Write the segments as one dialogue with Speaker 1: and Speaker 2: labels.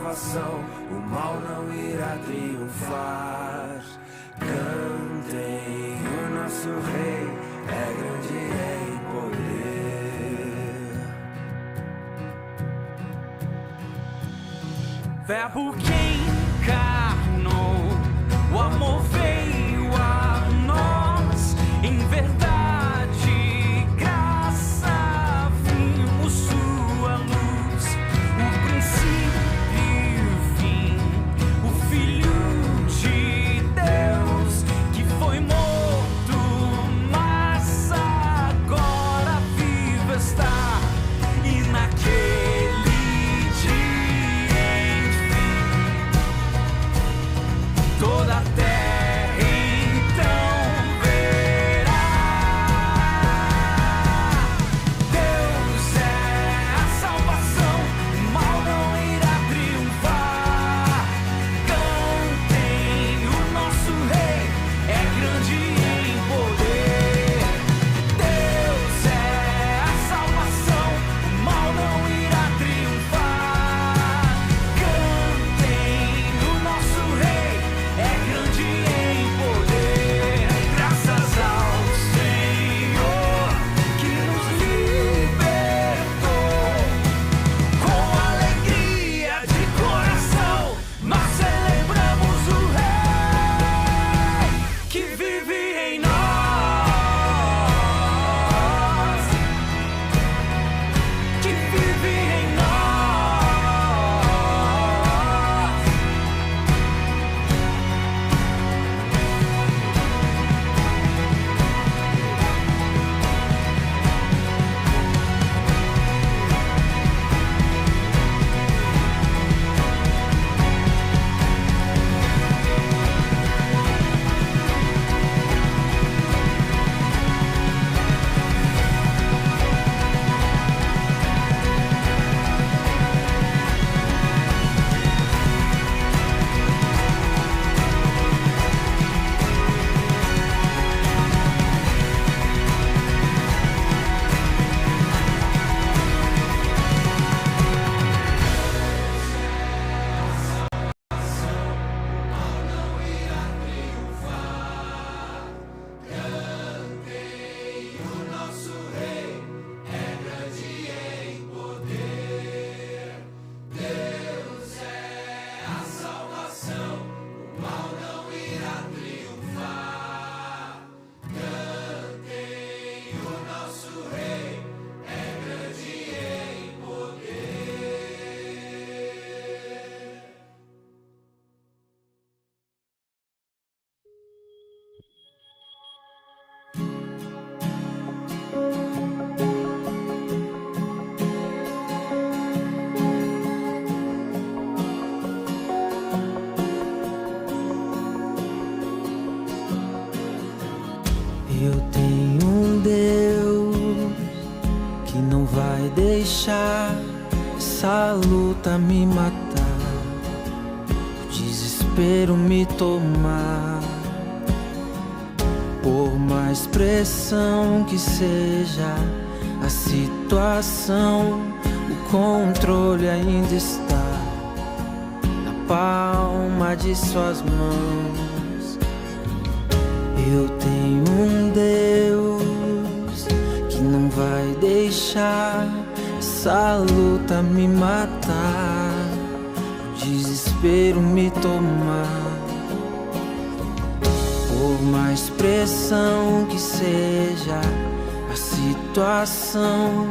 Speaker 1: salvação, o mal não irá triunfar. Cantem, o nosso rei é grande em poder. Verbo que encarnou, o amor veio a nós, em verdade e graça vimos sua luz, o princípio e o fim, o Filho de Deus que foi morto, mas agora vivo está, e naquele dia enfim toda a terra então verá. Deus é a salvação, o mal não irá triunfar. Cantem, o nosso rei é grande em poder. Deus é a salvação, o mal não irá triunfar. Cantem, o nosso rei é grande em poder. Graças ao Senhor que nos libertou. Com alegria de coração nós celebramos o Rei que vive em nós, que vive em nós. Eu tenho um Deus que não vai deixar essa luta me matar, o desespero me tomar. Por mais pressão que seja a situação, o controle ainda está na palma de suas mãos. Eu tenho um Deus que não vai deixar essa luta me matar, o desespero me tomar. Por mais pressão que seja a situação,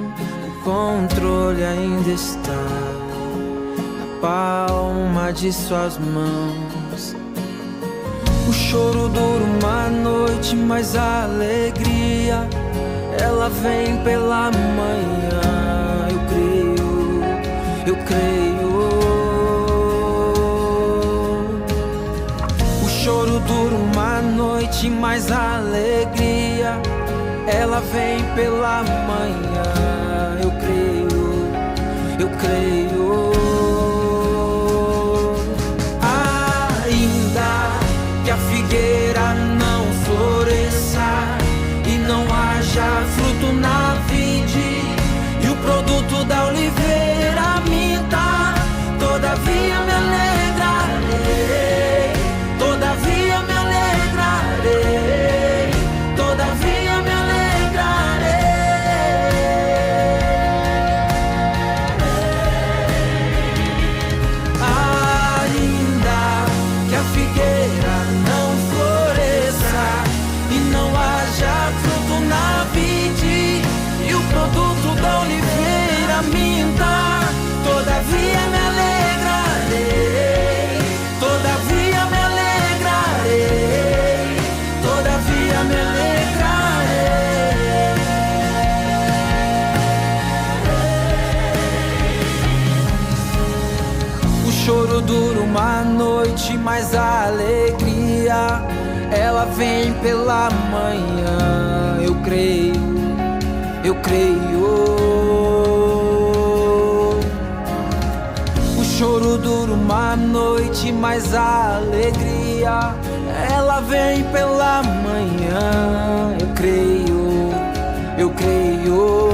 Speaker 1: o controle ainda está na palma de suas mãos. O choro dura uma noite, mas a alegria ela vem pela manhã. Eu creio, eu creio. O choro dura uma noite, mas a alegria ela vem pela manhã. Eu creio, eu creio. Que a figueira não floresça e não haja fruto na vide, e o produto da oliveira minta, todavia dura uma noite, mas a alegria ela vem pela manhã. Eu creio, eu creio. O choro dura uma noite, mas a alegria ela vem pela manhã. Eu creio, eu creio.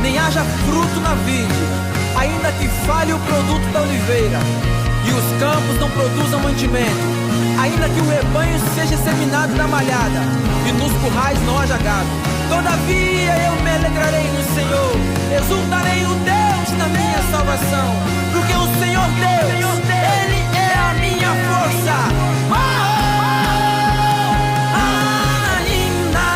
Speaker 1: Nem haja fruto na vide, ainda que falhe o produto da oliveira, e os campos não produzam mantimento, ainda que o rebanho seja exterminado na malhada, e nos currais não haja gado. Todavia eu me alegrarei no Senhor, exultarei no Deus da minha salvação, porque o Senhor Deus, Ele é a minha força. Ainda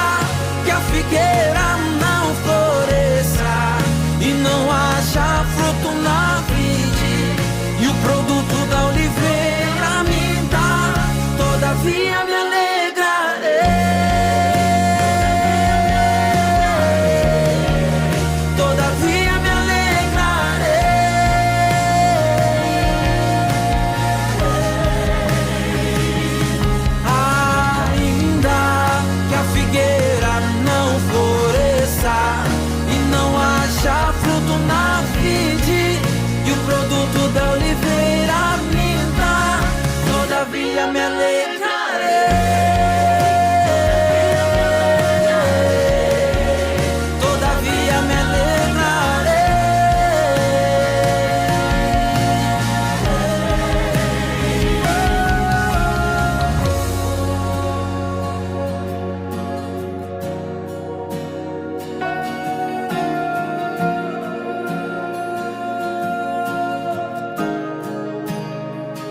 Speaker 1: que a figueira não floresça e não haja fruto na vide, e o produto da oliveira me dá, todavia me alegrarei, todavia me alegrarei. Ainda que a figueira não floresça e não haja fruto na vide, e o produto da oliveira me dá, todavia me alegrarei, todavia me alegrarei.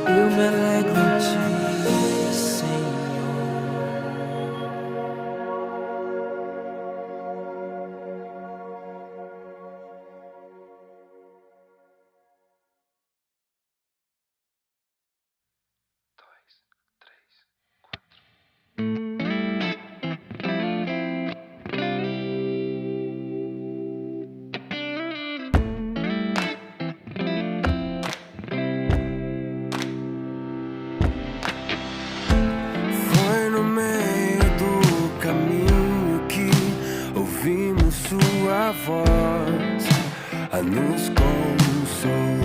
Speaker 1: Eu me alegro em ti, Senhor. Foi no meio do caminho que ouvimos sua voz a nos consolar.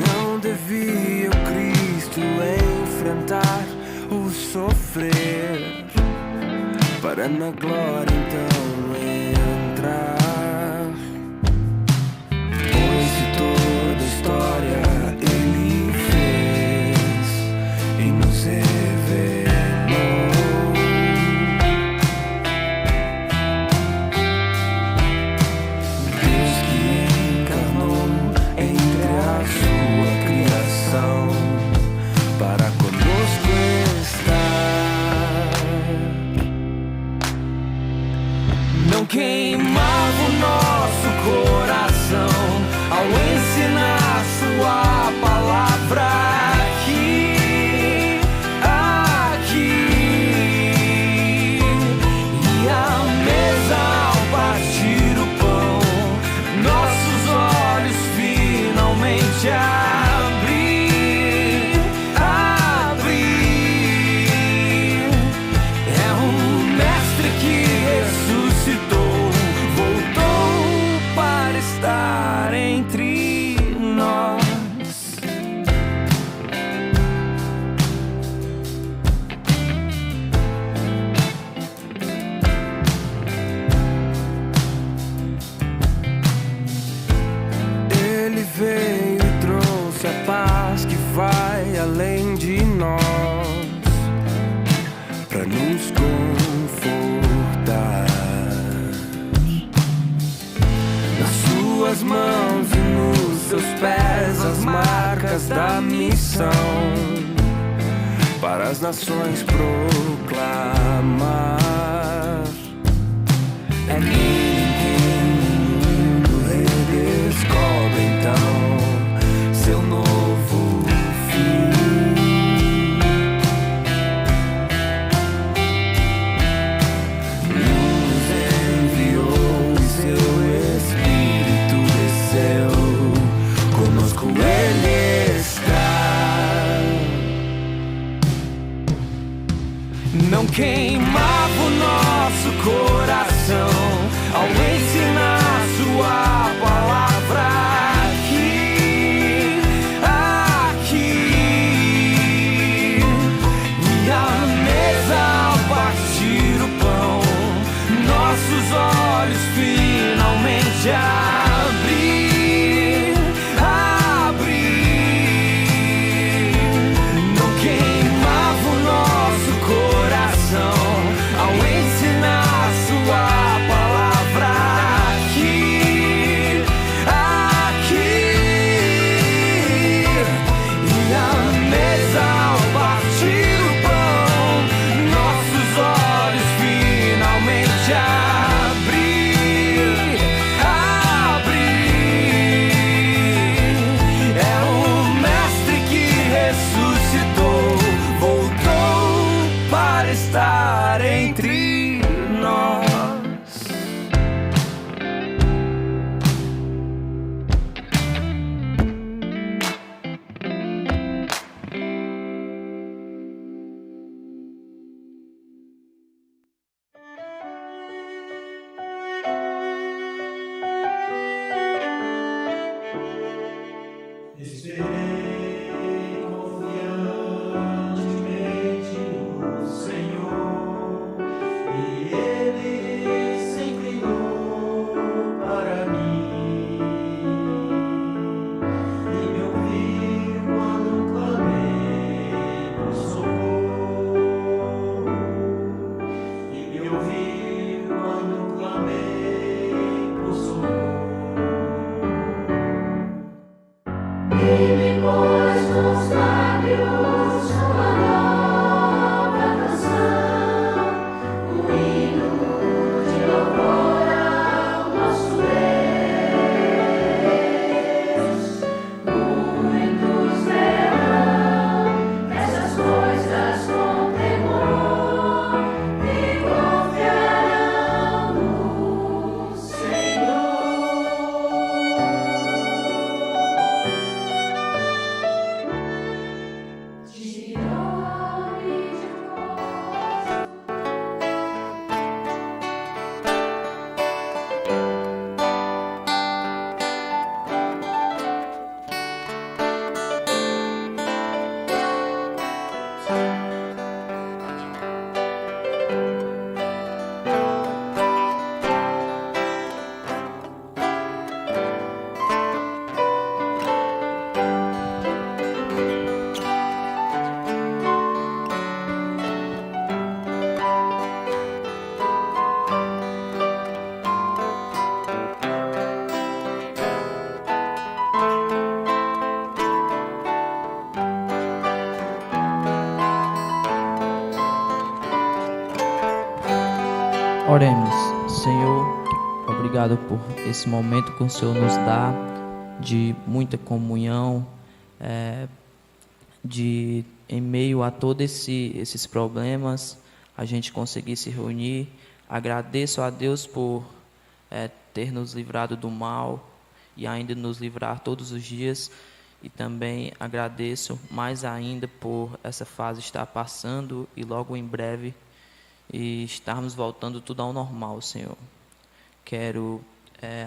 Speaker 1: Não devia o Cristo enfrentar o sofrer para na glória então entrar. Pois se toda a história Ele fez e nos revelou, Deus que encarnou entre a sua criação para conosco estar. Não queimava o nosso coração ao ensinar sua
Speaker 2: pra nos confortar. Nas suas mãos e nos seus pés as marcas da missão, para as nações proclamar. É ninguém no mundo redescobre então seu novo fim. Nos enviou e seu Espírito desceu, conosco Ele está. Não queimava o nosso coração ao ensinar sua palavra aqui. E à mesa ao partir o pão, nossos olhos finalmente abrir. Não queimava o nosso coração ao ensinar sua palavra aqui. E à mesa ao partir o pão, nossos olhos finalmente abrir. É o Mestre que ressuscitou, voltou para estar entre nós.
Speaker 3: Esperei confiantemente no Senhor, e Ele se inclinou para mim e me ouviu quando clamei por socorro, e me ouviu quando clamei por socorro. Ele pôs nos lábios uma nova canção, um hino de louvor ao nosso Deus. Muitos verão essas coisas com temor e confiarão no Senhor.
Speaker 4: Oremos. Senhor, obrigado por esse momento que o Senhor nos dá de muita comunhão, de em meio a todos esses problemas, a gente conseguir se reunir. Agradeço a Deus por ter nos livrado do mal e ainda nos livrar todos os dias. E também agradeço mais ainda por essa fase estar passando e logo em breve e estarmos voltando tudo ao normal, Senhor. Quero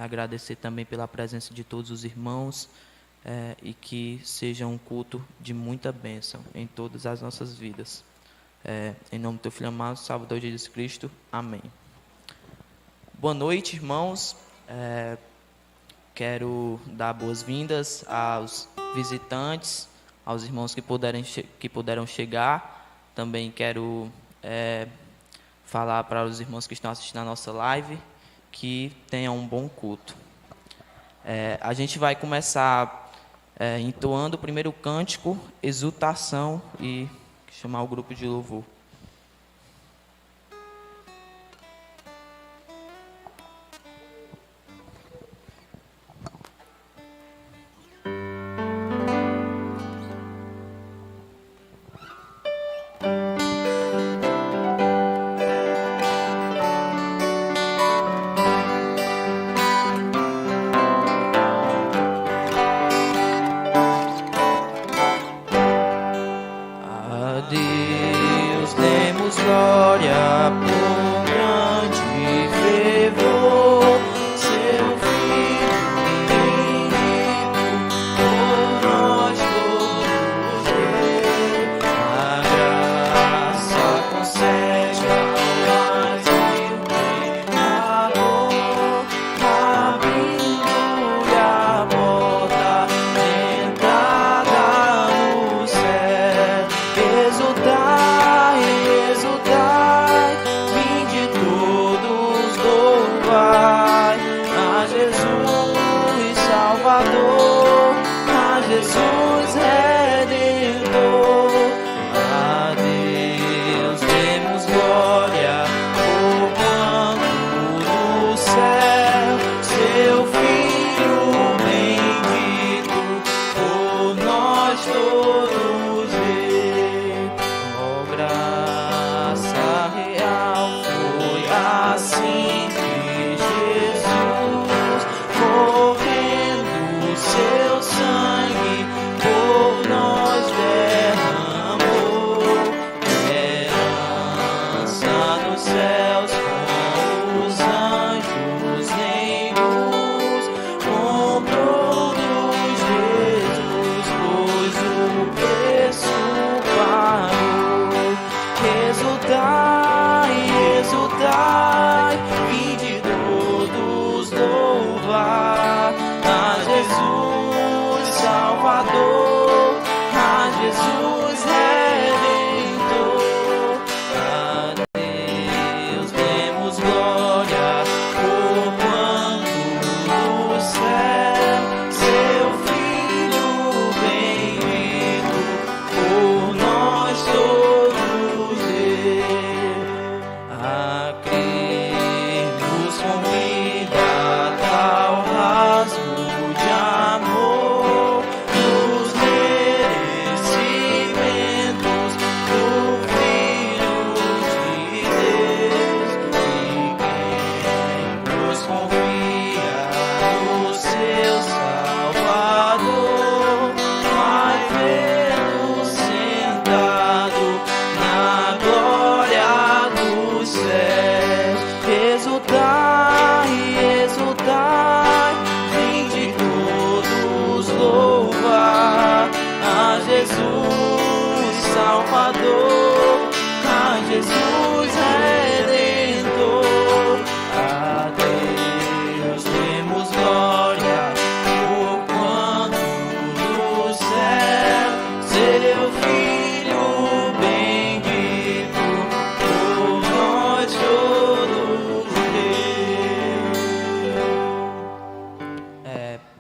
Speaker 4: agradecer também pela presença de todos os irmãos e que seja um culto de muita bênção em todas as nossas vidas. Em nome do Teu Filho amado, Salvador Jesus Cristo. Amém. Boa noite, irmãos. Quero dar boas-vindas aos visitantes, aos irmãos que puderam chegar. Também quero falar para os irmãos que estão assistindo a nossa live que tenham um bom culto. A gente vai começar entoando o primeiro cântico, exultação, e chamar o grupo de louvor.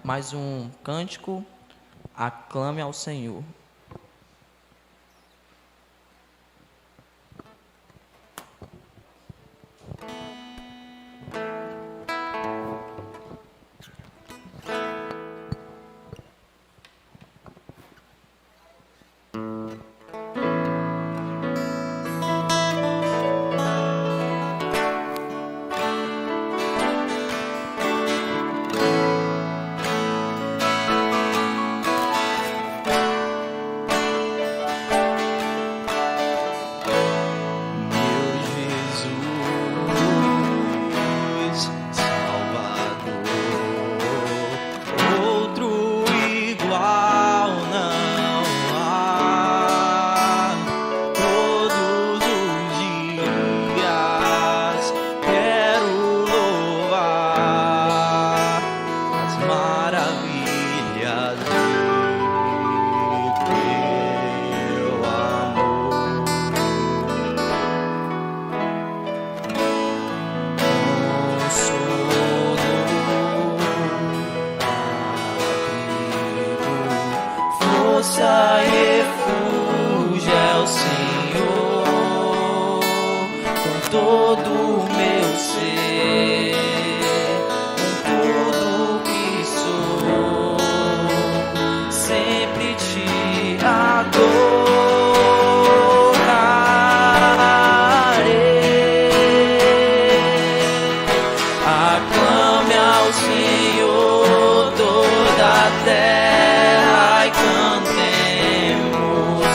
Speaker 4: Mais um cântico, aclame ao Senhor. todo o meu ser, com tudo que sou, sempre te adorarei. Aclame ao Senhor toda a terra e cantemos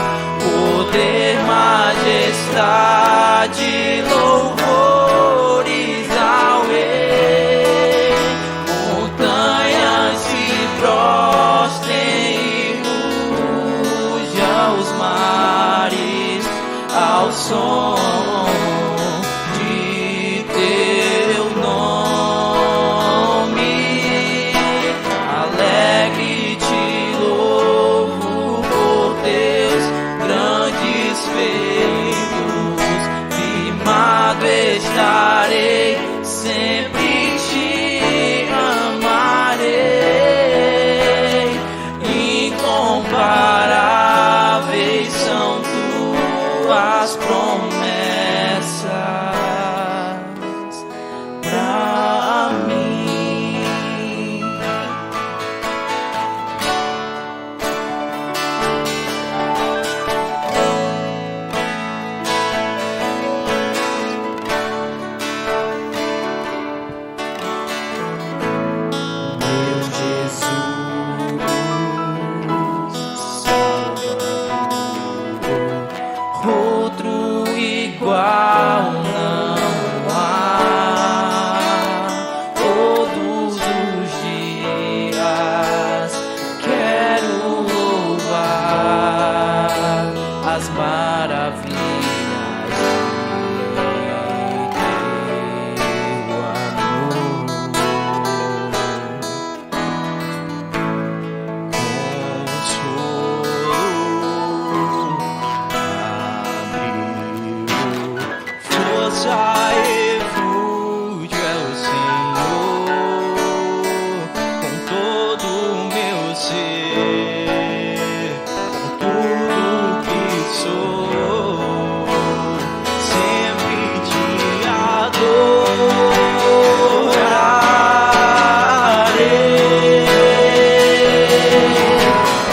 Speaker 4: poder, majestade, louvores ao Rei. Montanhas se prostrem e ruja os mares ao som de teu nome. Alegre te louvo por teus grandes feitos. Firmado estarei, sempre te amarei. Incomparáveis são tuas promessas pra mim. Meu Jesus, Salvador, outro igual não há. Todos os dias quero louvar as maravilhas de teu amor. Consolo, abrigo, força e refúgio é o Senhor, com todo o meu ser, com tudo que sou, sempre te adorarei.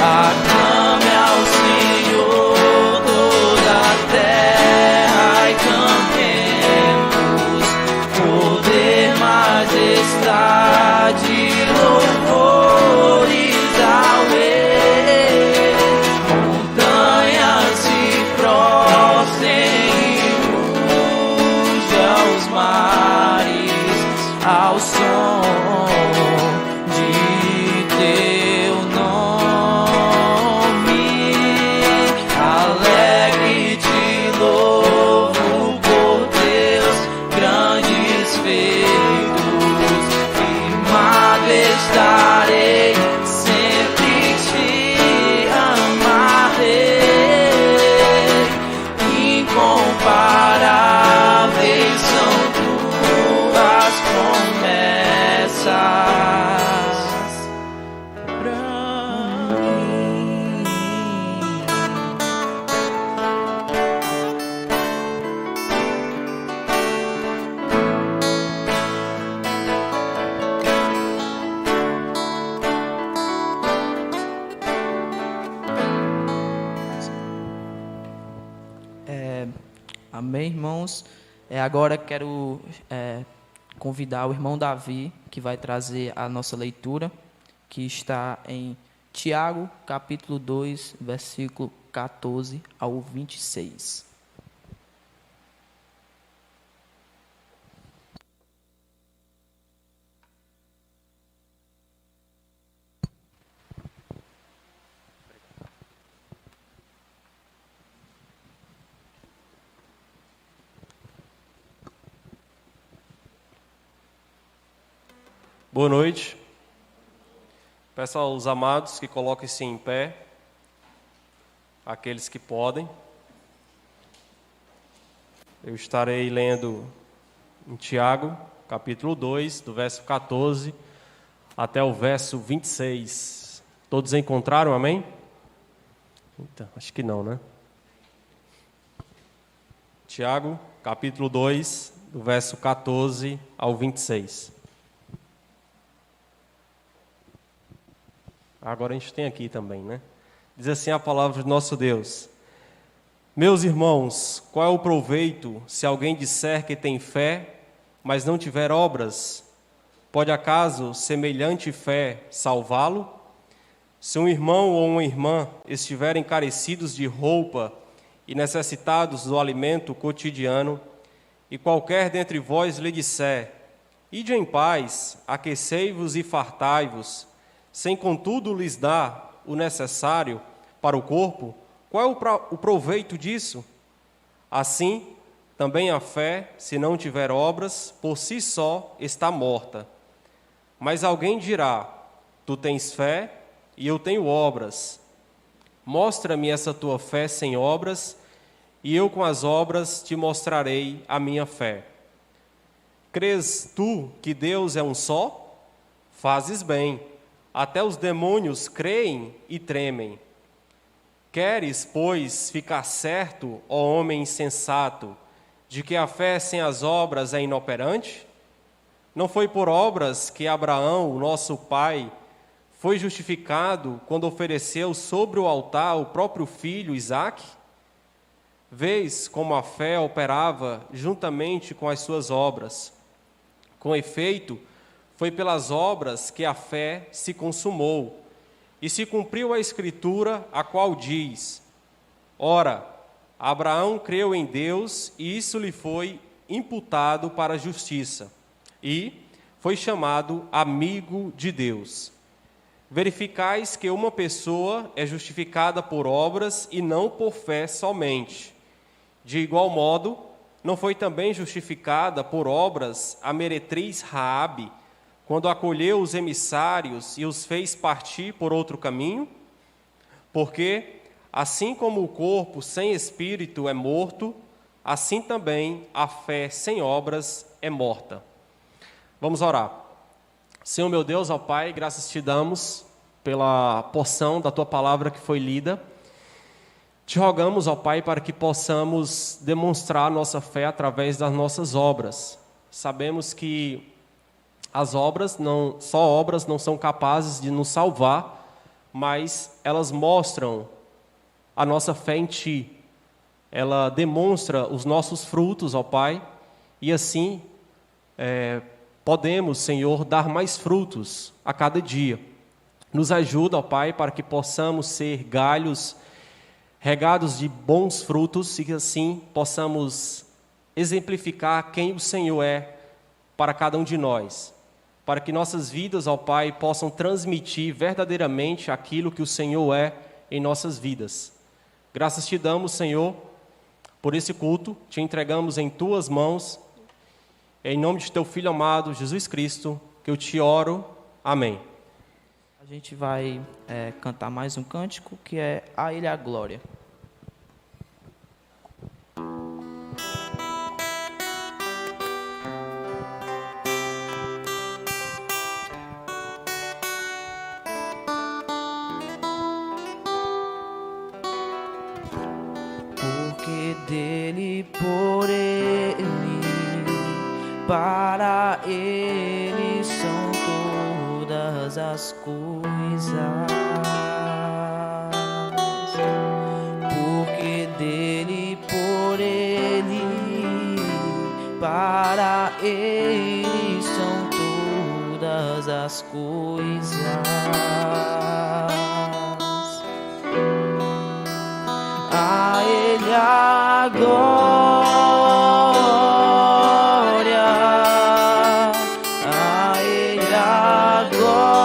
Speaker 4: Aclame ao Senhor toda a terra e cantemos poder, majestade, louvores ao Rei. Montanhas se prostrem e ruja os mares ao som de teu nome. Alegre te louvo por teus grandes feitos. Firmado estarei, sempre te amarei. Incomparáveis são tuas promessas pra mim. Amém, irmãos? Agora quero convidar o irmão Davi, que vai trazer a nossa leitura, que está em Tiago, capítulo 2, versículo 14 ao 26.
Speaker 5: Boa noite. Peço aos amados que coloquem-se em pé, aqueles que podem. Eu estarei lendo em Tiago, capítulo 2, do verso 14 até o verso 26. Todos encontraram, amém? Eita, acho que não, né? Tiago, capítulo 2, do verso 14 ao 26. Agora a gente tem aqui também, né? Diz assim a palavra de nosso Deus: Meus irmãos, qual é o proveito se alguém disser que tem fé, mas não tiver obras? Pode acaso semelhante fé salvá-lo? Se um irmão ou uma irmã estiverem carecidos de roupa e necessitados do alimento cotidiano, e qualquer dentre vós lhe disser: Ide em paz, aquecei-vos e fartai-vos, sem contudo lhes dar o necessário para o corpo, qual é o proveito disso? Assim, também a fé, se não tiver obras, por si só está morta. Mas alguém dirá: Tu tens fé e eu tenho obras. Mostra-me essa tua fé sem obras, e eu com as obras te mostrarei a minha fé. Crês tu que Deus é um só? Fazes bem. Até os demônios creem e tremem. Queres, pois, ficar certo, ó homem insensato, de que a fé sem as obras é inoperante? Não foi por obras que Abraão, o nosso pai, foi justificado quando ofereceu sobre o altar o próprio filho Isaque? Vês como a fé operava juntamente com as suas obras. Com efeito, foi pelas obras que a fé se consumou, e se cumpriu a Escritura, a qual diz: Ora, Abraão creu em Deus, e isso lhe foi imputado para a justiça, e foi chamado amigo de Deus. Verificais que uma pessoa é justificada por obras e não por fé somente. De igual modo, não foi também justificada por obras a meretriz Raabe, quando acolheu os emissários e os fez partir por outro caminho? Porque, assim como o corpo sem espírito é morto, assim também a fé sem obras é morta. Vamos orar. Senhor meu Deus, ó Pai, graças te damos pela porção da Tua palavra que foi lida. Te rogamos, ó Pai, para que possamos demonstrar nossa fé através das nossas obras. Sabemos que as obras, só obras não são capazes de nos salvar, mas elas mostram a nossa fé em Ti. Ela demonstra os nossos frutos, ó Pai, e assim podemos, Senhor, dar mais frutos a cada dia. Nos ajuda, ó Pai, para que possamos ser galhos regados de bons frutos e que assim possamos exemplificar quem o Senhor é para cada um de nós. Para que nossas vidas, ó Pai, possam transmitir verdadeiramente aquilo que o Senhor é em nossas vidas. Graças te damos, Senhor, por esse culto, te entregamos em Tuas mãos. Em nome de Teu Filho amado, Jesus Cristo, que eu te oro. Amém.
Speaker 4: A gente vai cantar mais um cântico, que é A Ele a Glória. Porque dele, por ele, para ele são todas as coisas. Porque dele, por ele, para ele são todas as coisas. A ele a glória, a ele a glória,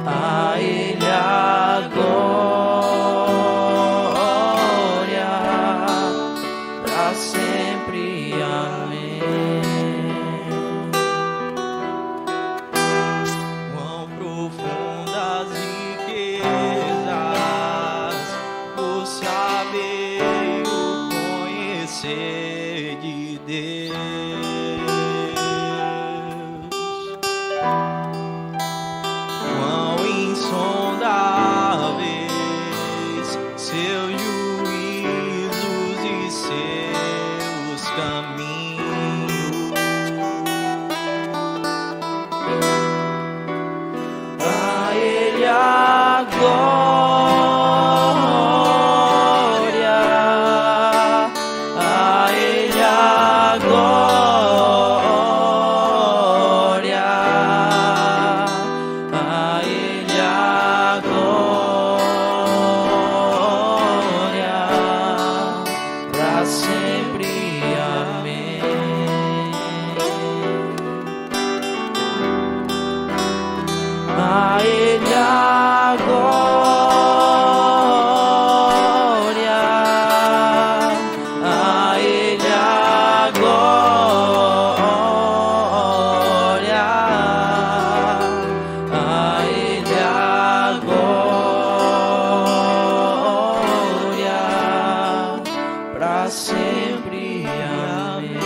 Speaker 4: a ele a glória, para sempre. Amém. Quão profundas riquezas o saber e o conhecer de Deus. Quão insondáveis seus juízos
Speaker 6: seus caminhos. A Ele a glória, a Ele a glória, a Ele a glória, pra sempre. Amém. A Ele a glória, a Ele a glória, a Ele a glória, pra sempre. Amém.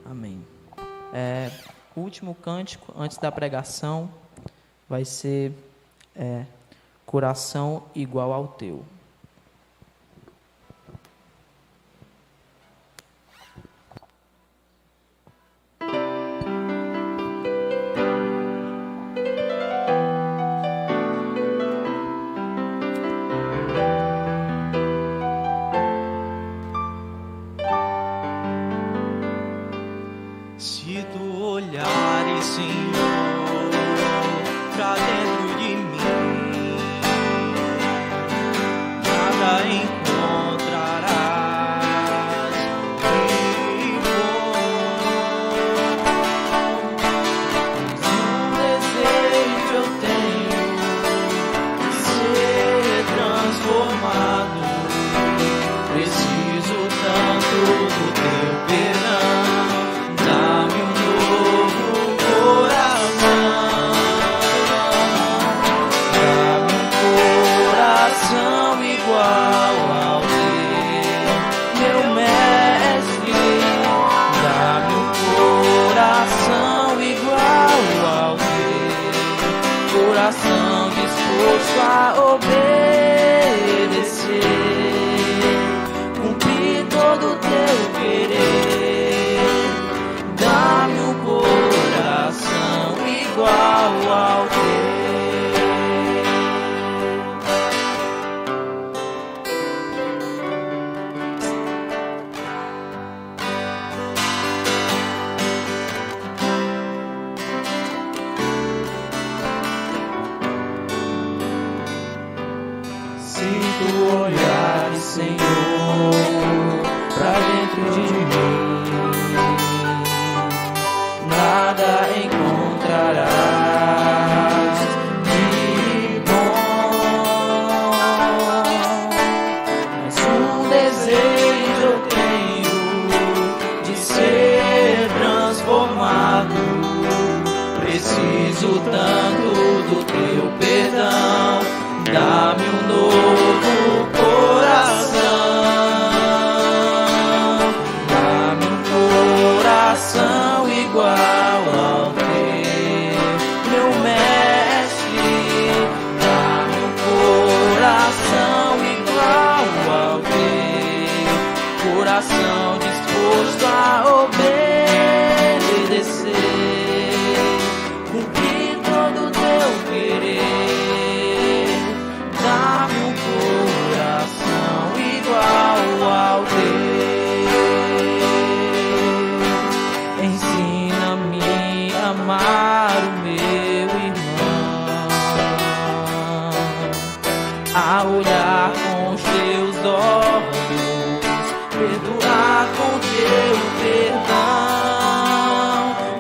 Speaker 4: Amém. O último cântico, antes da pregação, vai ser Coração Igual ao Teu.
Speaker 6: Se tu olhares, Senhor, pra dentro de mim, nada encontrarás de bom. Um desejo eu tenho de ser transformado. Preciso tanto do teu perdão. Dá-me um novo coração. Dá-me um coração igual ao teu, meu mestre. Dá-me um coração igual ao teu, coração disposto a obedecer, cumprir todo o teu querer. Dá-me um coração igual ao teu. Se tu olhares, Senhor, pra dentro de mim, nada encontrarás de bom. Mas um desejo eu tenho de ser transformado. Preciso tanto do teu perdão. Dá-me um novo coração. Dá-me um coração igual ao teu, meu mestre. Dá-me um coração igual ao teu, coração disposto a obedecer, cumprir todo o teu querer. Dá-me um coração igual ao teu. Ensina-me a amar o meu irmão, a olhar com os teus olhos, perdoar com teu perdão.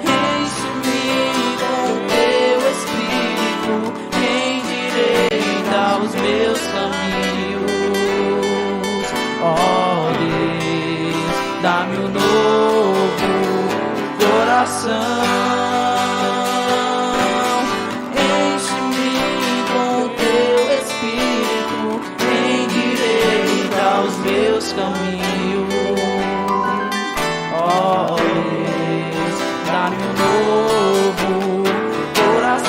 Speaker 6: Enche-me com teu Espírito, endireita os meus caminhos. Ó Deus, dá-me um novo coração. Enche-me com teu Espírito, endireita os meus caminhos. Ó Deus, dá-me um novo coração.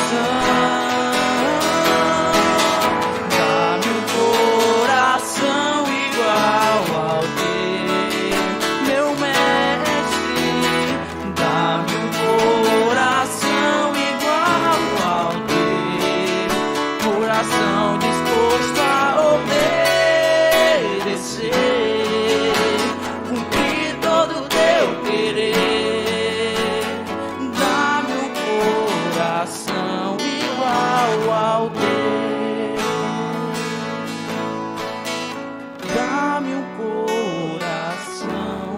Speaker 4: coração igual ao teu. Dá-me um coração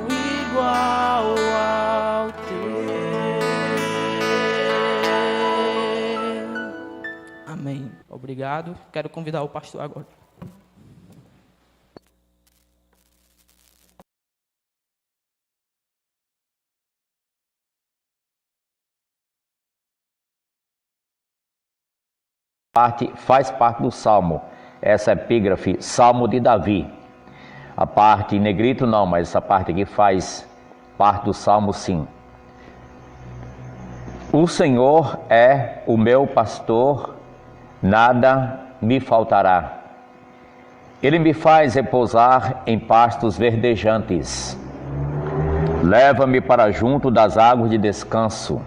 Speaker 4: igual ao teu. Amém. Obrigado. Quero convidar o pastor agora.
Speaker 7: Faz parte do Salmo, essa epígrafe, Salmo de Davi. A parte em negrito não, mas essa parte aqui faz parte do Salmo sim. O Senhor é o meu pastor, nada me faltará. Ele me faz repousar em pastos verdejantes. Leva-me para junto das águas de descanso.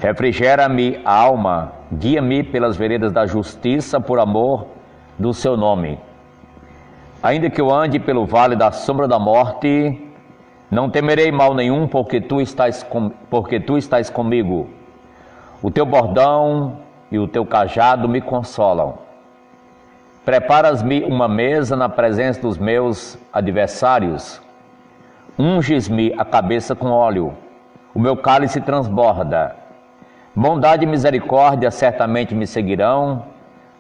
Speaker 7: Refrigera-me a alma, guia-me pelas veredas da justiça por amor do seu nome. Ainda que eu ande pelo vale da sombra da morte, não temerei mal nenhum, porque tu estás comigo. O teu bordão e o teu cajado me consolam. Preparas-me uma mesa na presença dos meus adversários. Unges-me a cabeça com óleo. O meu cálice transborda. Bondade e misericórdia certamente me seguirão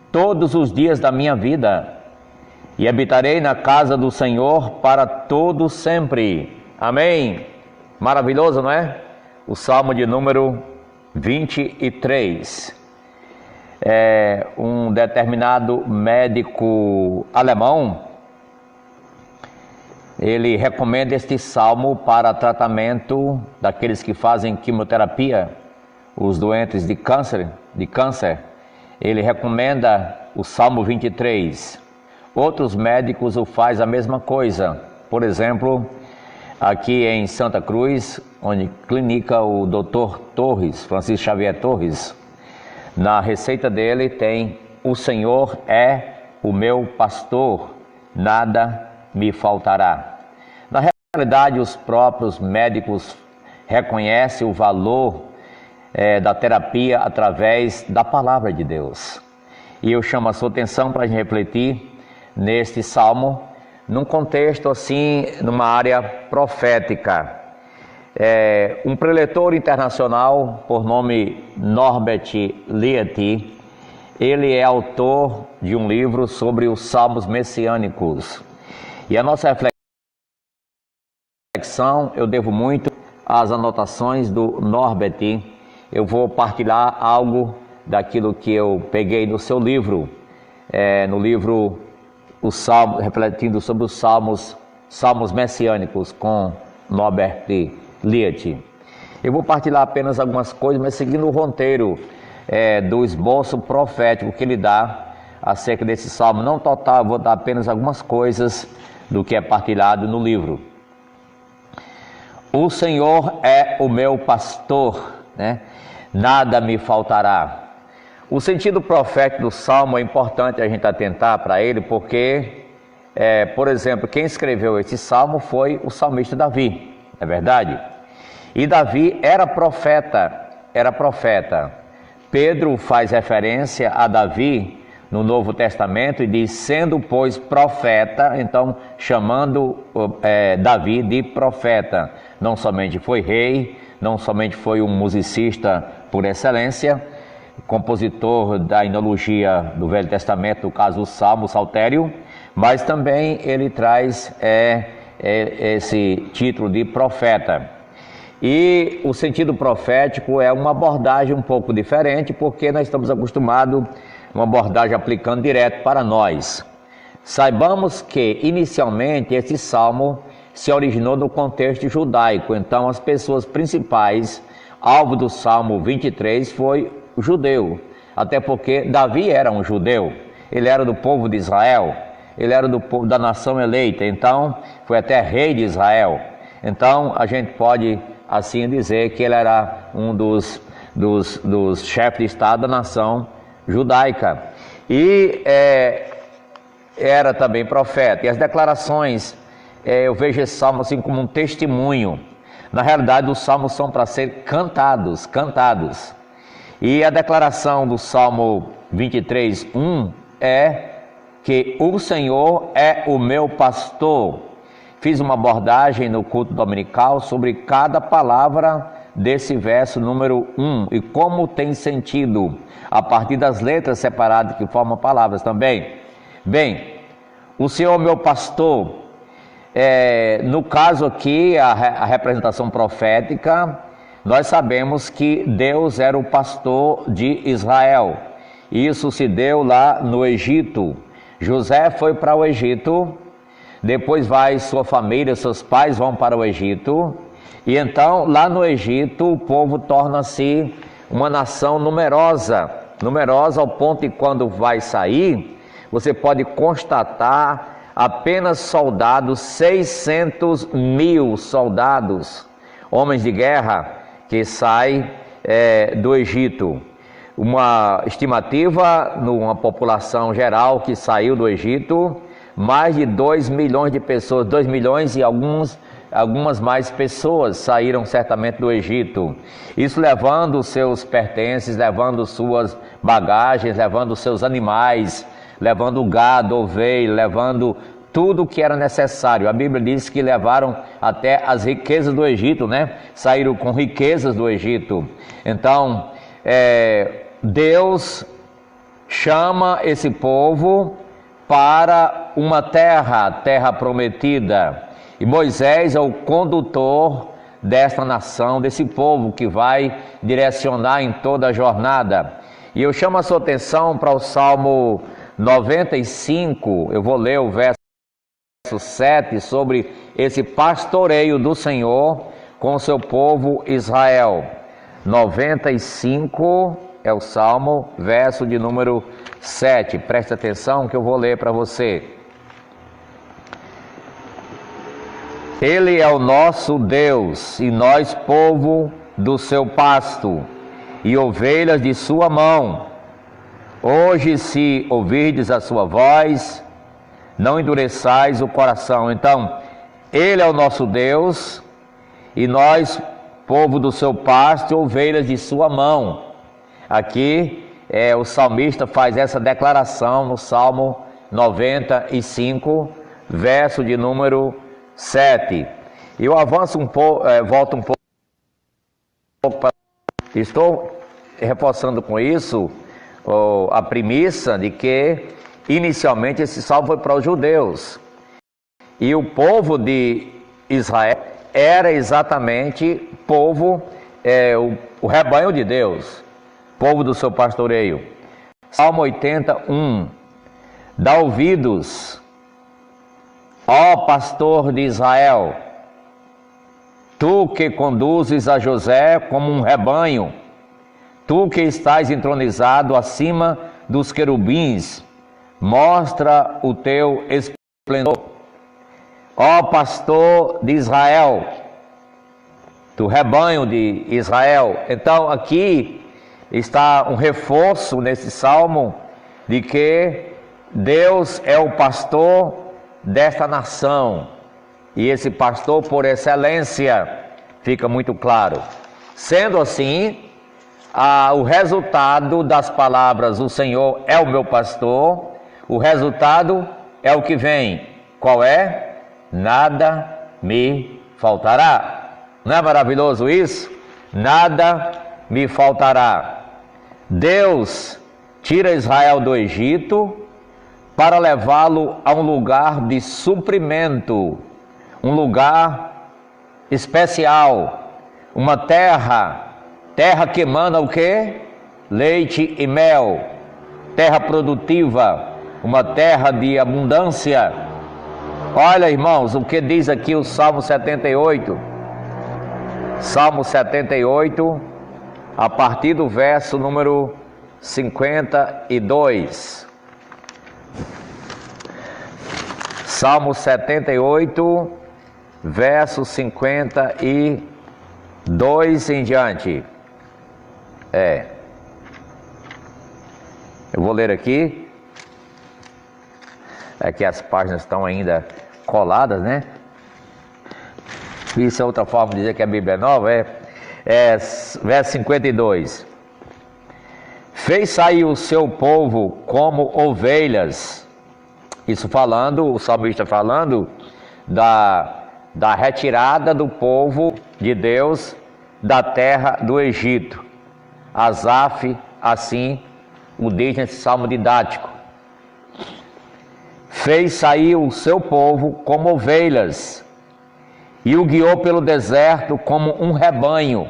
Speaker 7: todos os dias da minha vida, e habitarei na casa do Senhor para todo sempre. Amém. Maravilhoso, não é? O Salmo de número 23. Um determinado médico alemão, ele recomenda este salmo para tratamento daqueles que fazem quimioterapia, os doentes de câncer. Ele recomenda o Salmo 23. Outros médicos o fazem a mesma coisa. Por exemplo, aqui em Santa Cruz, onde clinica o Dr. Torres, Francisco Xavier Torres, na receita dele tem: o Senhor é o meu pastor, nada me faltará. Na realidade, os próprios médicos reconhecem o valor da terapia através da palavra de Deus. E eu chamo a sua atenção para a gente refletir neste salmo, num contexto assim, numa área profética. Um preletor internacional por nome Norbert Eliade, ele é autor de um livro sobre os salmos messiânicos. E a nossa reflexão eu devo muito às anotações do Norbert. Eu vou partilhar algo daquilo que eu peguei no seu livro, no livro o Salmo, refletindo sobre os salmos messiânicos com Norbert Eliade. Eu vou partilhar apenas algumas coisas, mas seguindo o roteiro do esboço profético que ele dá acerca desse salmo. Não total, vou dar apenas algumas coisas do que é partilhado no livro. O Senhor é o meu pastor, né? Nada me faltará. O sentido profético do salmo é importante a gente atentar para ele, porque, por exemplo, quem escreveu esse salmo foi o salmista Davi, é verdade? E Davi era profeta. Pedro faz referência a Davi no Novo Testamento e diz: sendo, pois, profeta, então chamando Davi de profeta. Não somente foi rei, não somente foi um musicista por excelência, compositor da enologia do Velho Testamento, no caso o Salmo, o Saltério, mas também ele traz esse título de profeta. E o sentido profético é uma abordagem um pouco diferente, porque nós estamos acostumados a uma abordagem aplicando direto para nós. Saibamos que, inicialmente, esse salmo se originou no contexto judaico. Então, as pessoas principais, alvo do Salmo 23, foi o judeu. Até porque Davi era um judeu, ele era do povo de Israel, ele era do povo da nação eleita, então foi até rei de Israel. Então, a gente pode assim dizer que ele era um dos chefes de Estado da nação judaica. E era também profeta. E as declarações, eu vejo esse salmo assim como um testemunho. Na realidade, os salmos são para ser cantados. E a declaração do Salmo 23:1 é que o Senhor é o meu pastor. Fiz uma abordagem no culto dominical sobre cada palavra desse verso número 1 e como tem sentido a partir das letras separadas que formam palavras também. Bem, o Senhor é o meu pastor, no caso aqui, a representação profética, nós sabemos que Deus era o pastor de Israel. Isso se deu lá no Egito. José foi para o Egito, depois vai sua família, seus pais vão para o Egito, e então lá no Egito o povo torna-se uma nação numerosa ao ponto de quando vai sair, você pode constatar apenas soldados, 600 mil soldados, homens de guerra que saem do Egito. Uma estimativa numa população geral que saiu do Egito, mais de 2 milhões de pessoas, 2 milhões e algumas mais pessoas saíram certamente do Egito. Isso levando seus pertences, levando suas bagagens, levando seus animais, levando gado, ovelha, levando tudo o que era necessário. A Bíblia diz que levaram até as riquezas do Egito, né? Saíram com riquezas do Egito. Então, Deus chama esse povo para uma terra prometida. E Moisés é o condutor desta nação, desse povo que vai direcionar em toda a jornada. E eu chamo a sua atenção para o Salmo 95, eu vou ler o verso 7, sobre esse pastoreio do Senhor com o seu povo Israel. 95 é o Salmo, verso de número 7. Preste atenção que eu vou ler para você. Ele é o nosso Deus, e nós povo do seu pasto, e ovelhas de sua mão. Hoje, se ouvirdes a sua voz, não endureçais o coração. Então, Ele é o nosso Deus, e nós, povo do seu pasto, ovelhas de sua mão. Aqui, o salmista faz essa declaração no Salmo 95, verso de número 7. Eu avanço um pouco, volto um pouco para... Estou reforçando com isso a premissa de que inicialmente esse salmo foi para os judeus. E o povo de Israel era exatamente povo, o rebanho de Deus, povo do seu pastoreio. Salmo 81. Dá ouvidos, ó pastor de Israel, tu que conduzes a José como um rebanho, tu que estás entronizado acima dos querubins, mostra o teu esplendor. Ó pastor de Israel, do rebanho de Israel. Então aqui está um reforço nesse salmo de que Deus é o pastor desta nação, e esse pastor por excelência, fica muito claro. Sendo assim, o resultado das palavras o Senhor é o meu pastor, o resultado é o que vem. Qual é? Nada me faltará. Não é maravilhoso isso? Nada me faltará. Deus tira Israel do Egito para levá-lo a um lugar de suprimento, um lugar especial, uma terra que emana o quê? Leite e mel, terra produtiva, uma terra de abundância. Olha, irmãos, o que diz aqui o Salmo 78. Salmo 78, a partir do verso número 52. Salmo 78, verso 52 em diante. Eu vou ler aqui. Aqui as páginas estão ainda coladas, né? Isso é outra forma de dizer que a Bíblia é nova, verso 52. Fez sair o seu povo como ovelhas. Isso falando, o salmista falando da retirada do povo de Deus da terra do Egito. Asaf, assim, o diz nesse salmo didático. Fez sair o seu povo como ovelhas e o guiou pelo deserto como um rebanho.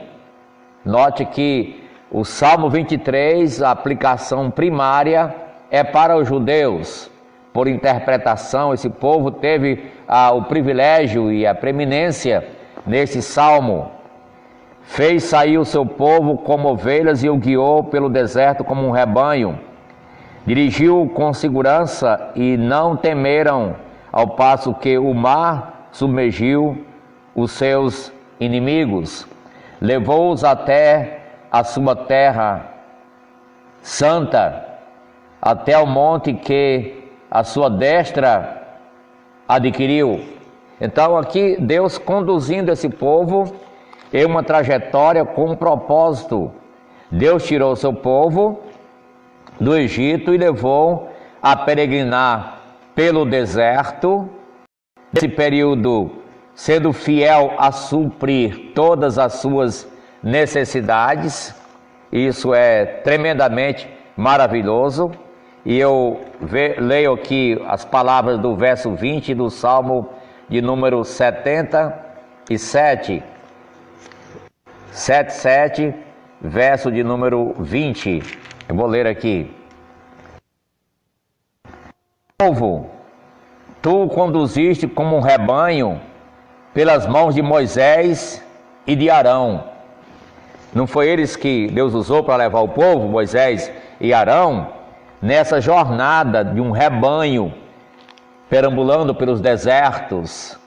Speaker 7: Note que o Salmo 23, a aplicação primária é para os judeus. Por interpretação, esse povo teve o privilégio e a preeminência nesse salmo. Fez sair o seu povo como ovelhas e o guiou pelo deserto como um rebanho. Dirigiu com segurança e não temeram, ao passo que o mar submergiu os seus inimigos. Levou-os até a sua terra santa, até o monte que a sua destra adquiriu. Então aqui Deus conduzindo esse povo em uma trajetória com um propósito. Deus tirou o seu povo do Egito e levou a peregrinar pelo deserto, nesse período sendo fiel a suprir todas as suas necessidades. Isso é tremendamente maravilhoso. E eu leio aqui as palavras do verso 20 do Salmo de número 77, 77, verso de número 20. Eu vou ler aqui. Povo, tu o conduziste como um rebanho pelas mãos de Moisés e de Arão. Não foi eles que Deus usou para levar o povo, Moisés e Arão, nessa jornada de um rebanho, perambulando pelos desertos,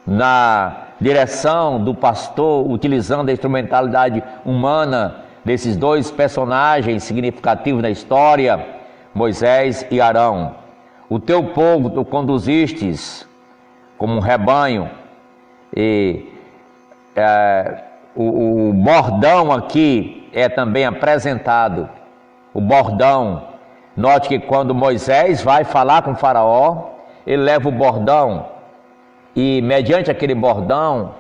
Speaker 7: na direção do pastor, utilizando a instrumentalidade humana desses dois personagens significativos na história, Moisés e Arão. O teu povo tu conduzistes como um rebanho, e o bordão aqui é também apresentado. O bordão, note que quando Moisés vai falar com o faraó, ele leva o bordão e mediante aquele bordão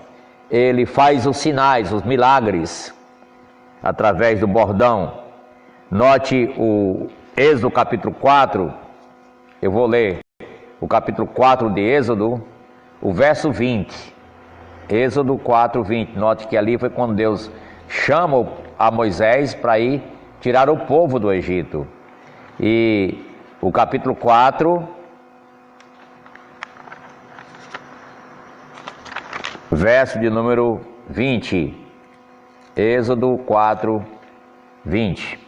Speaker 7: ele faz os sinais, os milagres através do bordão. Note o Êxodo capítulo 4, eu vou ler o capítulo 4 de Êxodo, o verso 20. Êxodo 4, 20. Note que ali foi quando Deus chama a Moisés para ir tirar o povo do Egito. E o capítulo 4, verso de número 20. Êxodo 4, 20.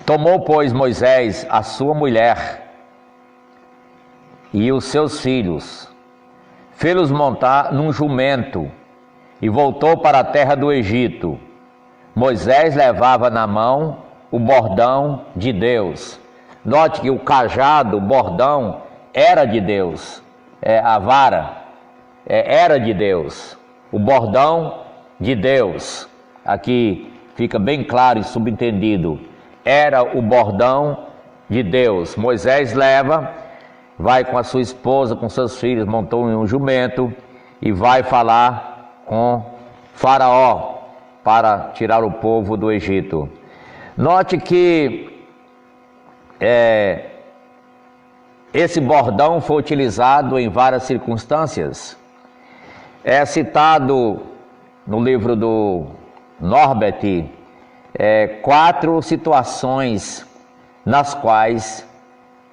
Speaker 7: Tomou, pois, Moisés a sua mulher e os seus filhos, fê-los montar num jumento e voltou para a terra do Egito. Moisés levava na mão o bordão de Deus. Note que o cajado, o bordão, era de Deus. A vara era de Deus. O bordão de Deus. Aqui fica bem claro e subentendido. Era o bordão de Deus. Moisés leva, vai com a sua esposa, com seus filhos, montou em um jumento e vai falar com Faraó para tirar o povo do Egito. Note que esse bordão foi utilizado em várias circunstâncias. É citado no livro do Norbert 4 situações nas quais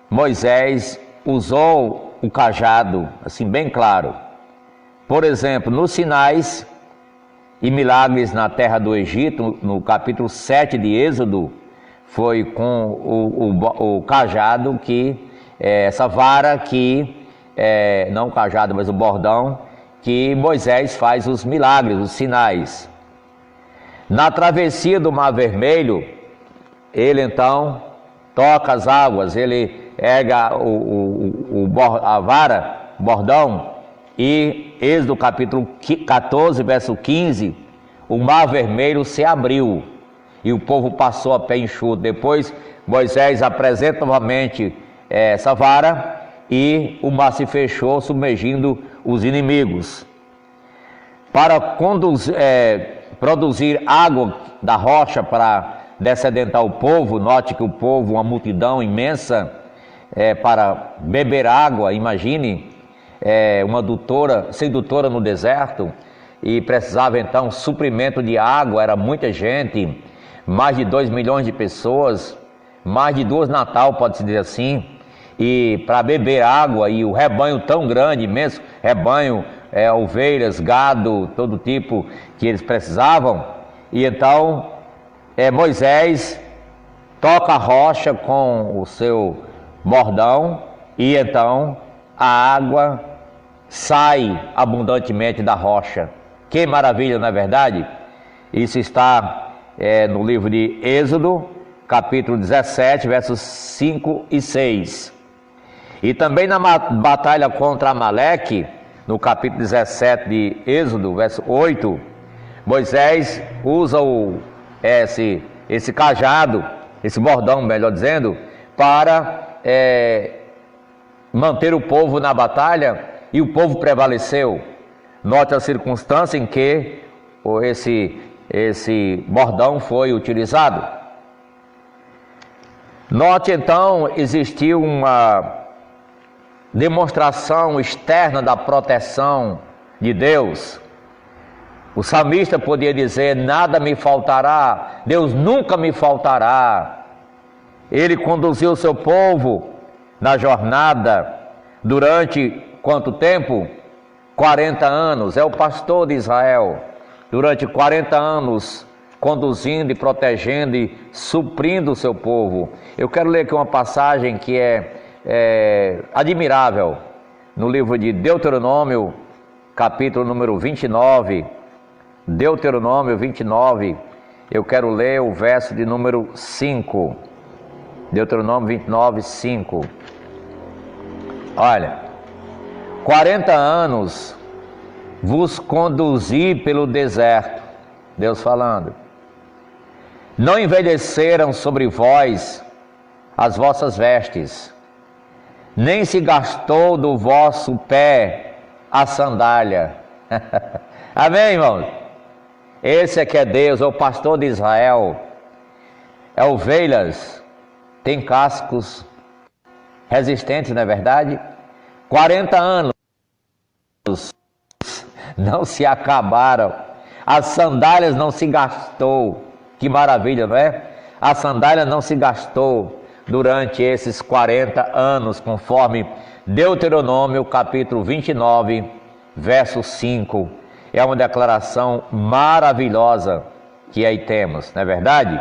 Speaker 7: Moisés usou o cajado, assim bem claro. Por exemplo, nos sinais e milagres na terra do Egito, no capítulo 7 de Êxodo, foi com o cajado que, essa vara que, não o cajado, mas o bordão, que Moisés faz os milagres, os sinais. Na travessia do Mar Vermelho, ele então toca as águas, ele erga a vara, bordão, e Êxodo capítulo 14, verso 15, o mar vermelho se abriu e o povo passou a pé enxuto. Depois Moisés apresenta novamente essa vara e o mar se fechou, submergindo os inimigos. Para produzir água da rocha para descedentar o povo, note que o povo, uma multidão imensa, para beber água, imagine, uma sedutora no deserto, e precisava então suprimento de água, era muita gente, mais de 2 milhões de pessoas, mais de 2 Natal, pode-se dizer assim, e para beber água, e o rebanho tão grande, imenso rebanho, ovelhas, gado, todo tipo que eles precisavam. E então Moisés toca a rocha com o seu bordão e então a água sai abundantemente da rocha. Que maravilha, não é verdade? Isso está no livro de Êxodo, capítulo 17, versos 5 e 6. E também na batalha contra Amaleque, no capítulo 17 de Êxodo, verso 8, Moisés usa esse cajado, esse bordão, melhor dizendo, para manter o povo na batalha, e o povo prevaleceu. Note a circunstância em que esse bordão foi utilizado. Note então, existiu uma demonstração externa da proteção de Deus. O salmista podia dizer: nada me faltará, Deus nunca me faltará. Ele conduziu o seu povo na jornada durante quanto tempo? 40 anos, é o pastor de Israel, durante 40 anos, conduzindo e protegendo e suprindo o seu povo. Eu quero ler aqui uma passagem que é admirável, no livro de Deuteronômio, capítulo número 29, Deuteronômio 29, eu quero ler o verso de número 5, Deuteronômio 29, 5, olha: 40 anos vos conduzi pelo deserto, Deus falando, não envelheceram sobre vós as vossas vestes, nem se gastou do vosso pé a sandália. Amém, irmãos? Esse é que é Deus, é o pastor de Israel. Ovelhas tem cascos resistentes, não é verdade? 40 anos não se acabaram, as sandálias não se gastou. Que maravilha, não é? A sandália não se gastou durante esses 40 anos, conforme Deuteronômio capítulo 29, verso 5. É uma declaração maravilhosa que aí temos, não é verdade?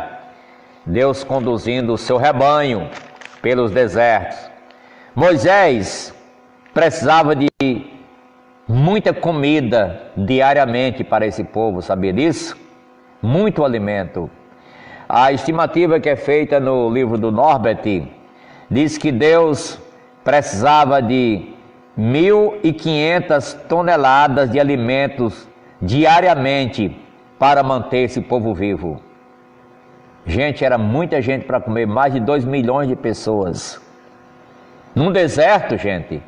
Speaker 7: Deus conduzindo o seu rebanho pelos desertos. Moisés precisava de muita comida diariamente para esse povo, sabia disso? Muito alimento. A estimativa que é feita no livro do Norbert diz que Deus precisava de 1.500 toneladas de alimentos diariamente para manter esse povo vivo. Gente, era muita gente para comer, mais de 2 milhões de pessoas. Num deserto, gente,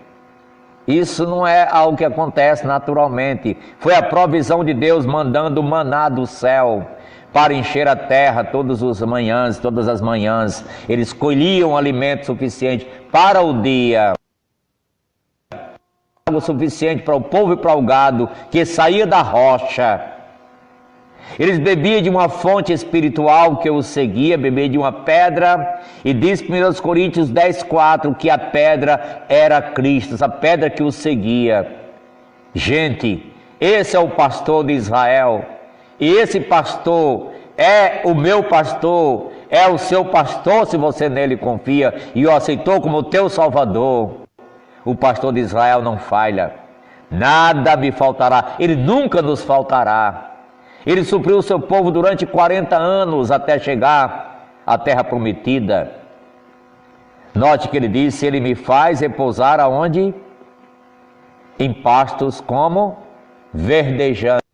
Speaker 7: isso não é algo que acontece naturalmente. Foi a provisão de Deus mandando o maná do céu para encher a terra todas as manhãs. Eles colhiam alimento suficiente para o dia, água suficiente para o povo e para o gado que saía da rocha. Eles bebiam de uma fonte espiritual que os seguia, bebiam de uma pedra, e diz em 1 Coríntios 10,4 que a pedra era Cristo, essa pedra que os seguia. Gente, esse é o pastor de Israel, e esse pastor é o meu pastor, é o seu pastor se você nele confia e o aceitou como teu Salvador. O pastor de Israel não falha, nada me faltará, ele nunca nos faltará. Ele supriu o seu povo durante 40 anos até chegar à terra prometida. Note que ele disse: ele me faz repousar aonde? Em pastos como verdejantes.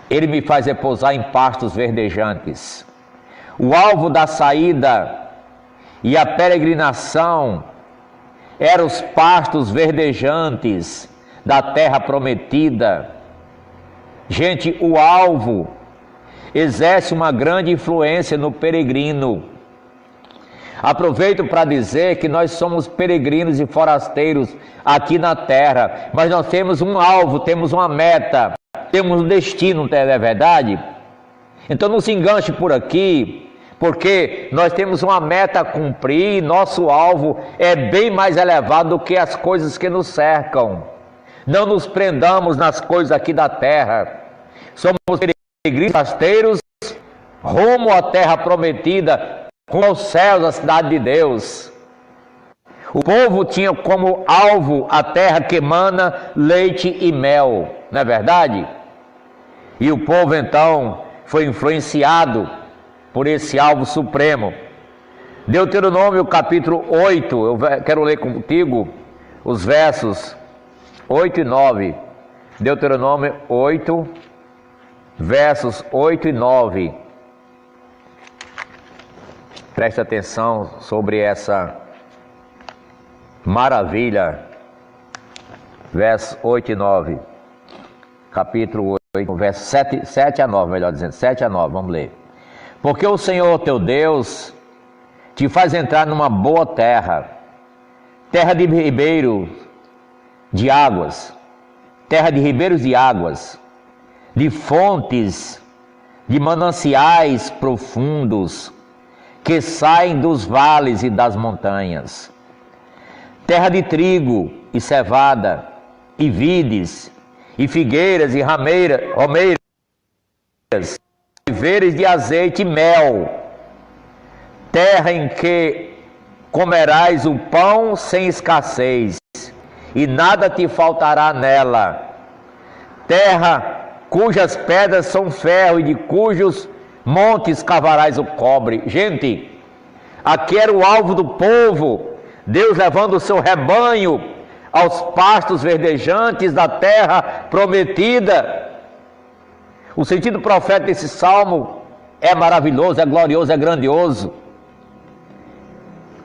Speaker 7: Ele me faz repousar em pastos verdejantes. O alvo da saída e a peregrinação eram os pastos verdejantes da terra prometida. Gente, o alvo exerce uma grande influência no peregrino. Aproveito para dizer que nós somos peregrinos e forasteiros aqui na terra, mas nós temos um alvo, temos uma meta, temos um destino, não é verdade? Então não se enganche por aqui, porque nós temos uma meta a cumprir e nosso alvo é bem mais elevado do que as coisas que nos cercam. Não nos prendamos nas coisas aqui da terra. Somos peregrinos forasteiros rumo à terra prometida, rumo aos céus, a cidade de Deus. O povo tinha como alvo a terra que emana leite e mel, não é verdade? E o povo então foi influenciado por esse alvo supremo. Deuteronômio capítulo 8, eu quero ler contigo os versos 8 e 9. Deuteronômio 8, versos 8 e 9. Preste atenção sobre essa maravilha. Versos 8 e 9. Capítulo 8, versos 7 a 9, melhor dizendo, 7 a 9, vamos ler. Porque o Senhor teu Deus te faz entrar numa boa terra, terra de ribeiros de águas, terra de ribeiros de águas, de fontes, de mananciais profundos, que saem dos vales e das montanhas, terra de trigo e cevada, e vides, e figueiras e romeiras, oliveiras de azeite e mel, terra em que comerás o pão sem escassez, e nada te faltará nela, terra cujas pedras são ferro e de cujos montes cavarás o cobre. Gente, aqui era o alvo do povo, Deus levando o seu rebanho aos pastos verdejantes da terra prometida. O sentido profético desse salmo é maravilhoso, é glorioso, é grandioso.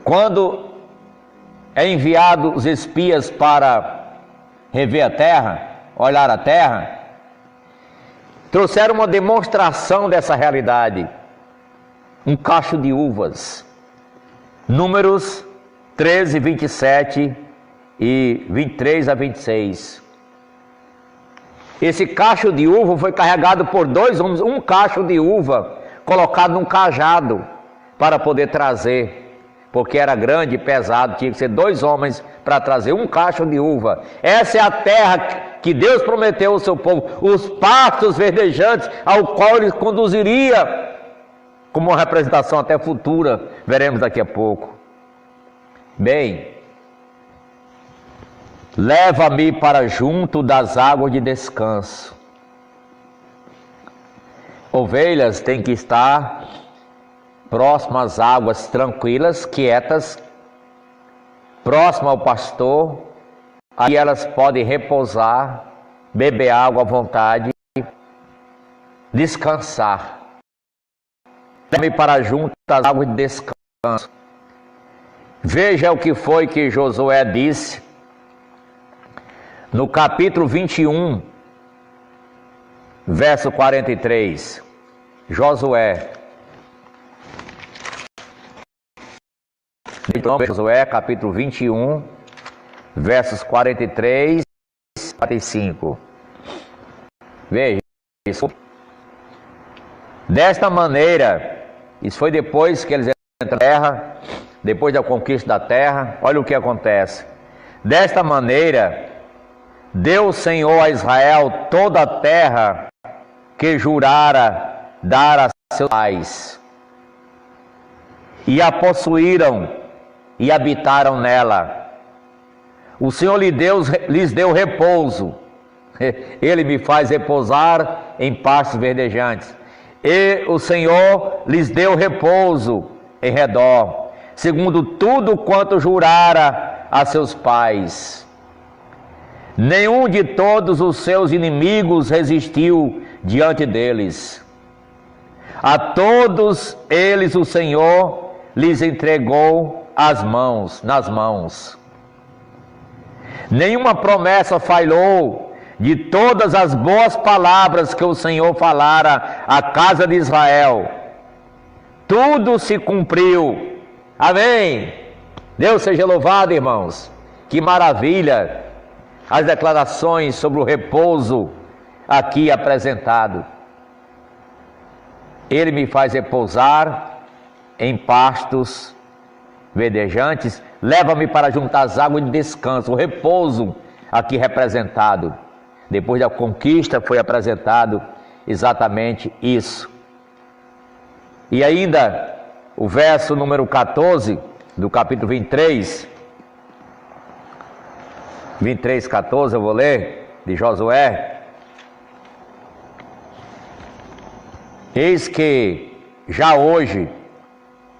Speaker 7: Quando é enviado os espias para rever a terra, olhar a terra, trouxeram uma demonstração dessa realidade. Um cacho de uvas. Números 13, 27 e 23 a 26. Esse cacho de uva foi carregado por dois homens, um cacho de uva colocado num cajado para poder trazer, porque era grande e pesado, tinha que ser dois homens para trazer um cacho de uva. Essa é a terra que Deus prometeu ao seu povo, os pastos verdejantes ao qual ele conduziria, como uma representação até futura, veremos daqui a pouco. Bem, leva-me para junto das águas de descanso. Ovelhas têm que estar próximas às águas tranquilas, quietas, próximas ao pastor, aí elas podem repousar, beber água à vontade, descansar. Leva-me para junto das águas de descanso. Veja o que foi que Josué disse no capítulo 21, verso 43. Josué, capítulo 21, versos 43 e 45. Veja isso. Desta maneira, isso foi depois que eles entraram na terra, depois da conquista da terra, olha o que acontece. Desta maneira, deu o Senhor a Israel toda a terra que jurara dar a seus pais, e a possuíram e habitaram nela. O Senhor lhes deu repouso, Ele me faz repousar em pastos verdejantes, e o Senhor lhes deu repouso em redor, segundo tudo quanto jurara a seus pais. Nenhum de todos os seus inimigos resistiu diante deles. A todos eles o Senhor lhes entregou nas mãos. Nenhuma promessa falhou de todas as boas palavras que o Senhor falara à casa de Israel. Tudo se cumpriu. Amém. Deus seja louvado, irmãos. Que maravilha as declarações sobre o repouso aqui apresentado. Ele me faz repousar em pastos verdejantes, leva-me para juntar as águas de descanso. O repouso aqui representado. Depois da conquista foi apresentado exatamente isso. E ainda o verso número 14 do capítulo 23, 14, eu vou ler, de Josué. Eis que já hoje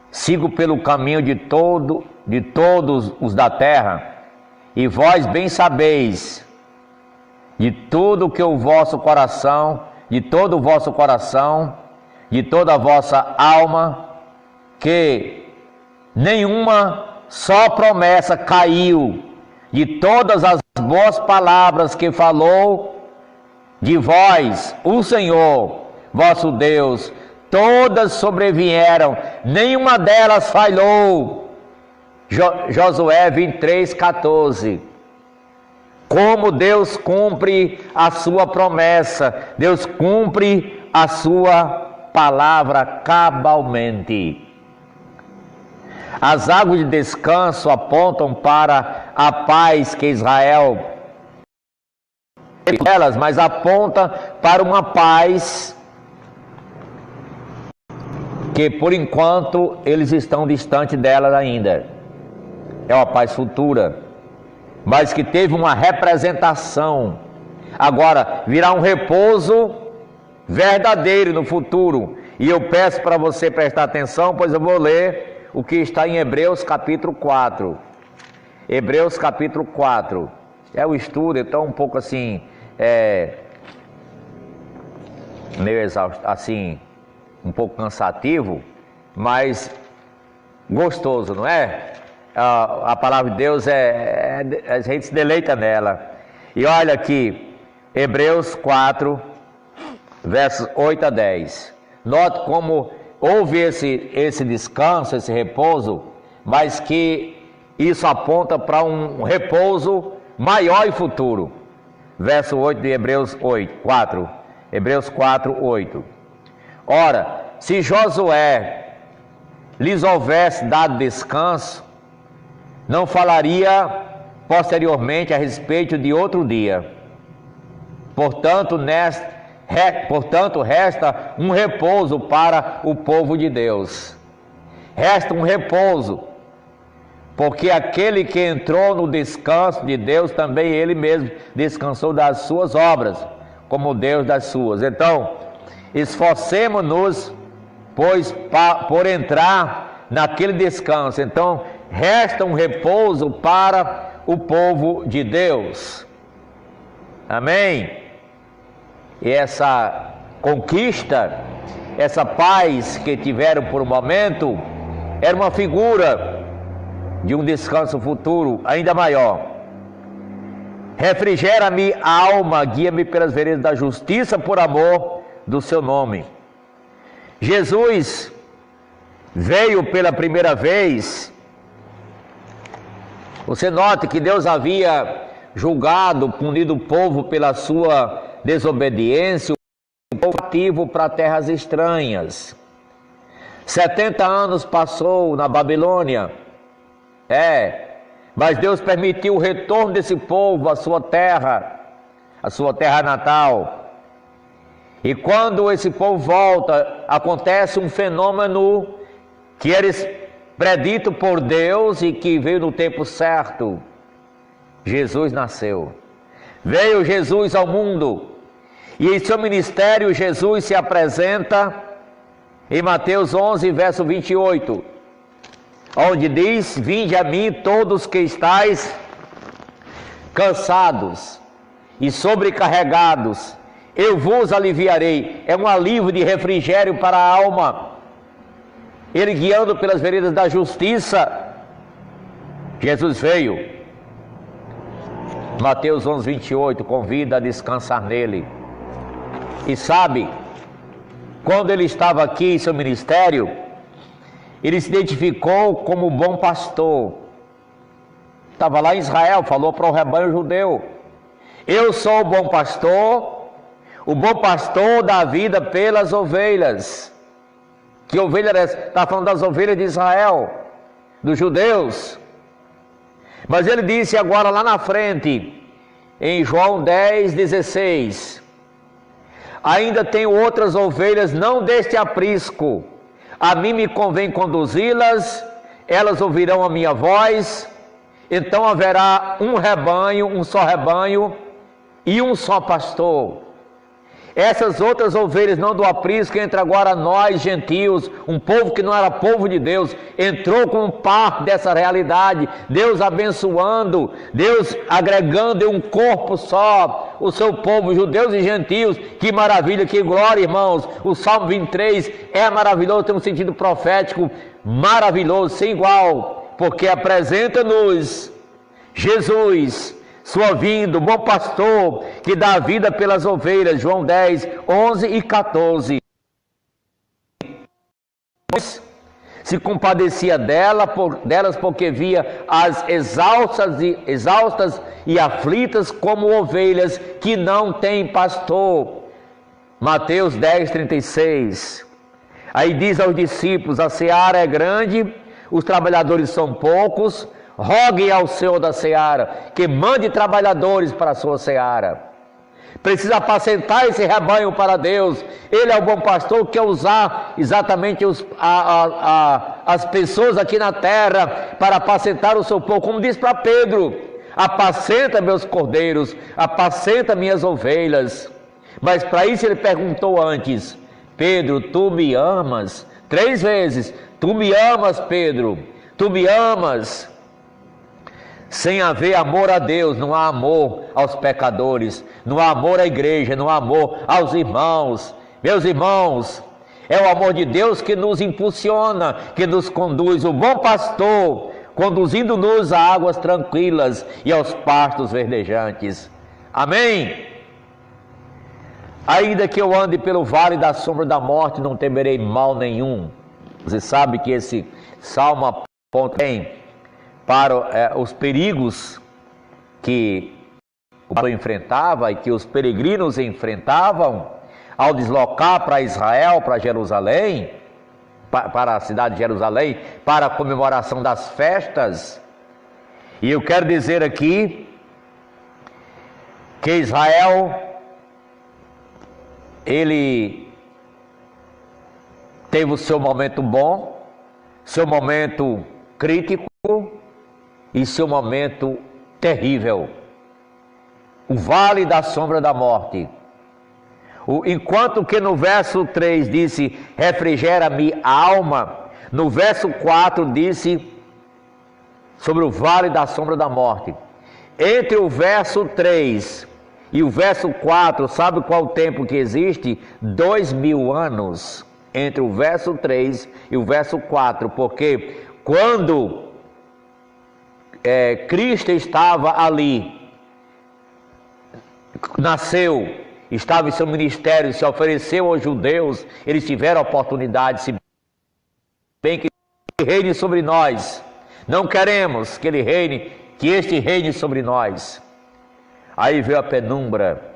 Speaker 7: sigo pelo caminho de todos os da terra, e vós bem sabeis de tudo que o vosso coração, de todo o vosso coração, de toda a vossa alma, que nenhuma só promessa caiu de todas as boas palavras que falou de vós, o Senhor, vosso Deus, todas sobrevieram, nenhuma delas falhou. Josué 23, 14. Como Deus cumpre a sua promessa, Deus cumpre a sua palavra cabalmente. As águas de descanso apontam para a paz que Israel, mas aponta para uma paz que por enquanto eles estão distantes dela ainda. É uma paz futura, mas que teve uma representação. Agora virá um repouso verdadeiro no futuro. E eu peço para você prestar atenção, pois eu vou ler o que está em Hebreus capítulo 4. Hebreus capítulo 4. É o estudo, então um pouco assim, meio exausto, assim, um pouco cansativo, mas gostoso, não é? A palavra de Deus a gente se deleita nela. E olha aqui, Hebreus 4, versos 8 a 10. Note como houve esse descanso, esse repouso, mas que isso aponta para um repouso maior e futuro. Verso 8 de Hebreus 4. Hebreus 4, 8. Ora, se Josué lhes houvesse dado descanso, não falaria posteriormente a respeito de outro dia. Portanto, resta um repouso para o povo de Deus. Resta um repouso, porque aquele que entrou no descanso de Deus, também ele mesmo descansou das suas obras, como Deus das suas. Então, esforcemo-nos, pois, por entrar naquele descanso. Então, resta um repouso para o povo de Deus. Amém? E essa conquista, essa paz que tiveram por um momento, era uma figura de um descanso futuro ainda maior. Refrigera-me a alma, guia-me pelas veredas da justiça por amor do seu nome. Jesus veio pela primeira vez. Você note que Deus havia julgado, punido o povo pela sua desobediência, o povo cativo para terras estranhas. 70 anos passou na Babilônia. Mas Deus permitiu o retorno desse povo à sua terra natal. E quando esse povo volta, acontece um fenômeno que era predito por Deus e que veio no tempo certo. Jesus nasceu. Veio Jesus ao mundo. E em seu ministério Jesus se apresenta em Mateus 11, verso 28, onde diz: vinde a mim todos que estáis cansados e sobrecarregados, eu vos aliviarei. É um alívio de refrigério para a alma. Ele guiando pelas veredas da justiça. Jesus veio. Mateus 11:28 convida a descansar nele. E sabe, quando ele estava aqui em seu ministério, ele se identificou como bom pastor. Estava lá em Israel, falou para o rebanho judeu: eu sou o bom pastor dá a vida pelas ovelhas. Que ovelha era essa? Está falando das ovelhas de Israel, dos judeus. Mas ele disse agora lá na frente, em João 10:16: ainda tenho outras ovelhas, não deste aprisco. A mim me convém conduzi-las, elas ouvirão a minha voz. Então haverá um rebanho, um só rebanho e um só pastor. Essas outras ovelhas não do aprisco, entra agora nós gentios, um povo que não era povo de Deus, entrou como parte dessa realidade, Deus abençoando, Deus agregando em um corpo só o seu povo, judeus e gentios. Que maravilha, que glória, irmãos. O Salmo 23 é maravilhoso, tem um sentido profético maravilhoso, sem igual, porque apresenta-nos Jesus, sua vinda, o bom pastor que dá a vida pelas ovelhas. João 10:11 e 14. Se compadecia delas porque via as exaustas e aflitas como ovelhas que não têm pastor. Mateus 10:36. Aí diz aos discípulos: a seara é grande, os trabalhadores são poucos. Roguem ao Senhor da seara que mande trabalhadores para a sua seara. Precisa apacentar esse rebanho para Deus. Ele é o bom pastor que quer usar exatamente as pessoas aqui na terra para apacentar o seu povo, como diz para Pedro: apacenta meus cordeiros, apacenta minhas ovelhas. Mas para isso ele perguntou antes: Pedro, tu me amas? 3 vezes: tu me amas, Pedro? Tu me amas? Sem haver amor a Deus, não há amor aos pecadores, não há amor à igreja, não há amor aos irmãos. Meus irmãos, é o amor de Deus que nos impulsiona, que nos conduz, o bom pastor, conduzindo-nos a águas tranquilas e aos pastos verdejantes. Amém? Ainda que eu ande pelo vale da sombra da morte, não temerei mal nenhum. Você sabe que esse salmo aponta bem para os perigos que o povo enfrentava e que os peregrinos enfrentavam ao deslocar para Israel, para Jerusalém, para a cidade de Jerusalém, para a comemoração das festas. E eu quero dizer aqui que Israel, ele teve o seu momento bom, seu momento crítico e seu momento terrível. O vale da sombra da morte. Enquanto que no verso 3 disse: refrigera-me a alma, no verso 4 disse sobre o vale da sombra da morte. Entre o verso 3 e o verso 4, sabe qual o tempo que existe? 2000 anos. Entre o verso 3 e o verso 4, porque quando Cristo estava ali, nasceu, estava em seu ministério, se ofereceu aos judeus, eles tiveram a oportunidade, se bem que ele reine sobre nós. Não queremos que ele reine, que este reine sobre nós. Aí veio a penumbra,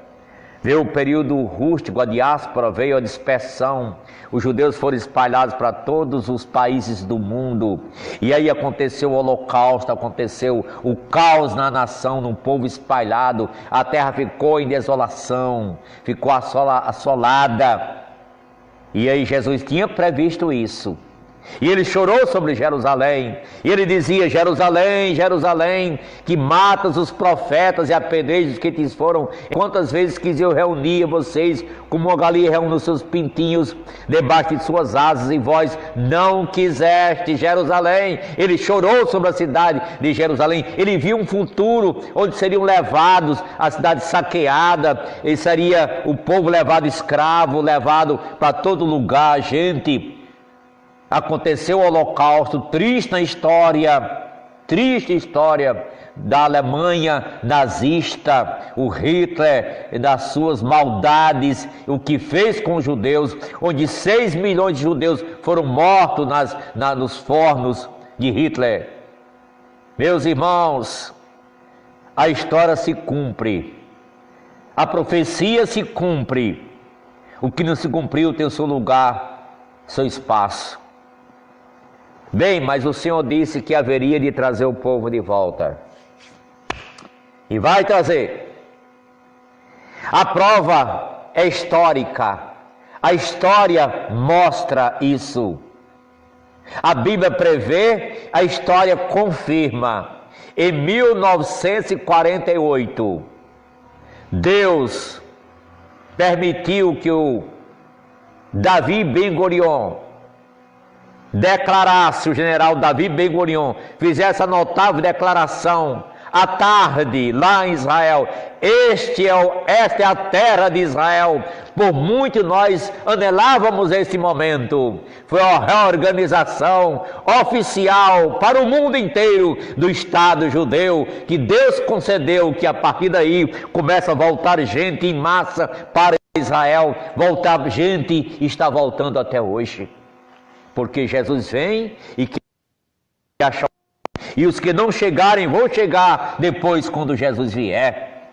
Speaker 7: veio o período rústico, a diáspora, veio a dispersão. Os judeus foram espalhados para todos os países do mundo. E aí aconteceu o holocausto, aconteceu o caos na nação, num povo espalhado. A terra ficou em desolação, ficou assolada. E aí Jesus tinha previsto isso. E ele chorou sobre Jerusalém. E ele dizia: Jerusalém, Jerusalém, que matas os profetas e apedrejas que te foram. Quantas vezes quis eu reunir vocês, como uma galinha reúne os seus pintinhos debaixo de suas asas, e vós não quiseste, Jerusalém. Ele chorou sobre a cidade de Jerusalém. Ele viu um futuro onde seriam levados, a cidade saqueada, e seria o povo levado escravo, levado para todo lugar. Gente, aconteceu o Holocausto, triste história da Alemanha nazista, o Hitler, das suas maldades, o que fez com os judeus, onde 6 milhões de judeus foram mortos nos fornos de Hitler. Meus irmãos, a história se cumpre, a profecia se cumpre, o que não se cumpriu tem o seu lugar, seu espaço. Bem, mas o Senhor disse que haveria de trazer o povo de volta. E vai trazer. A prova é histórica. A história mostra isso. A Bíblia prevê, a história confirma. Em 1948, Deus permitiu que o Davi Ben-Gurion declarasse, o general Davi Ben-Gurion fizesse a notável declaração à tarde lá em Israel: esta é a terra de Israel. Por muito nós anelávamos esse momento. Foi a reorganização oficial para o mundo inteiro do Estado judeu, que Deus concedeu, que a partir daí começa a voltar gente em massa para Israel. Gente está voltando até hoje, porque Jesus vem e os que não chegarem vão chegar depois, quando Jesus vier.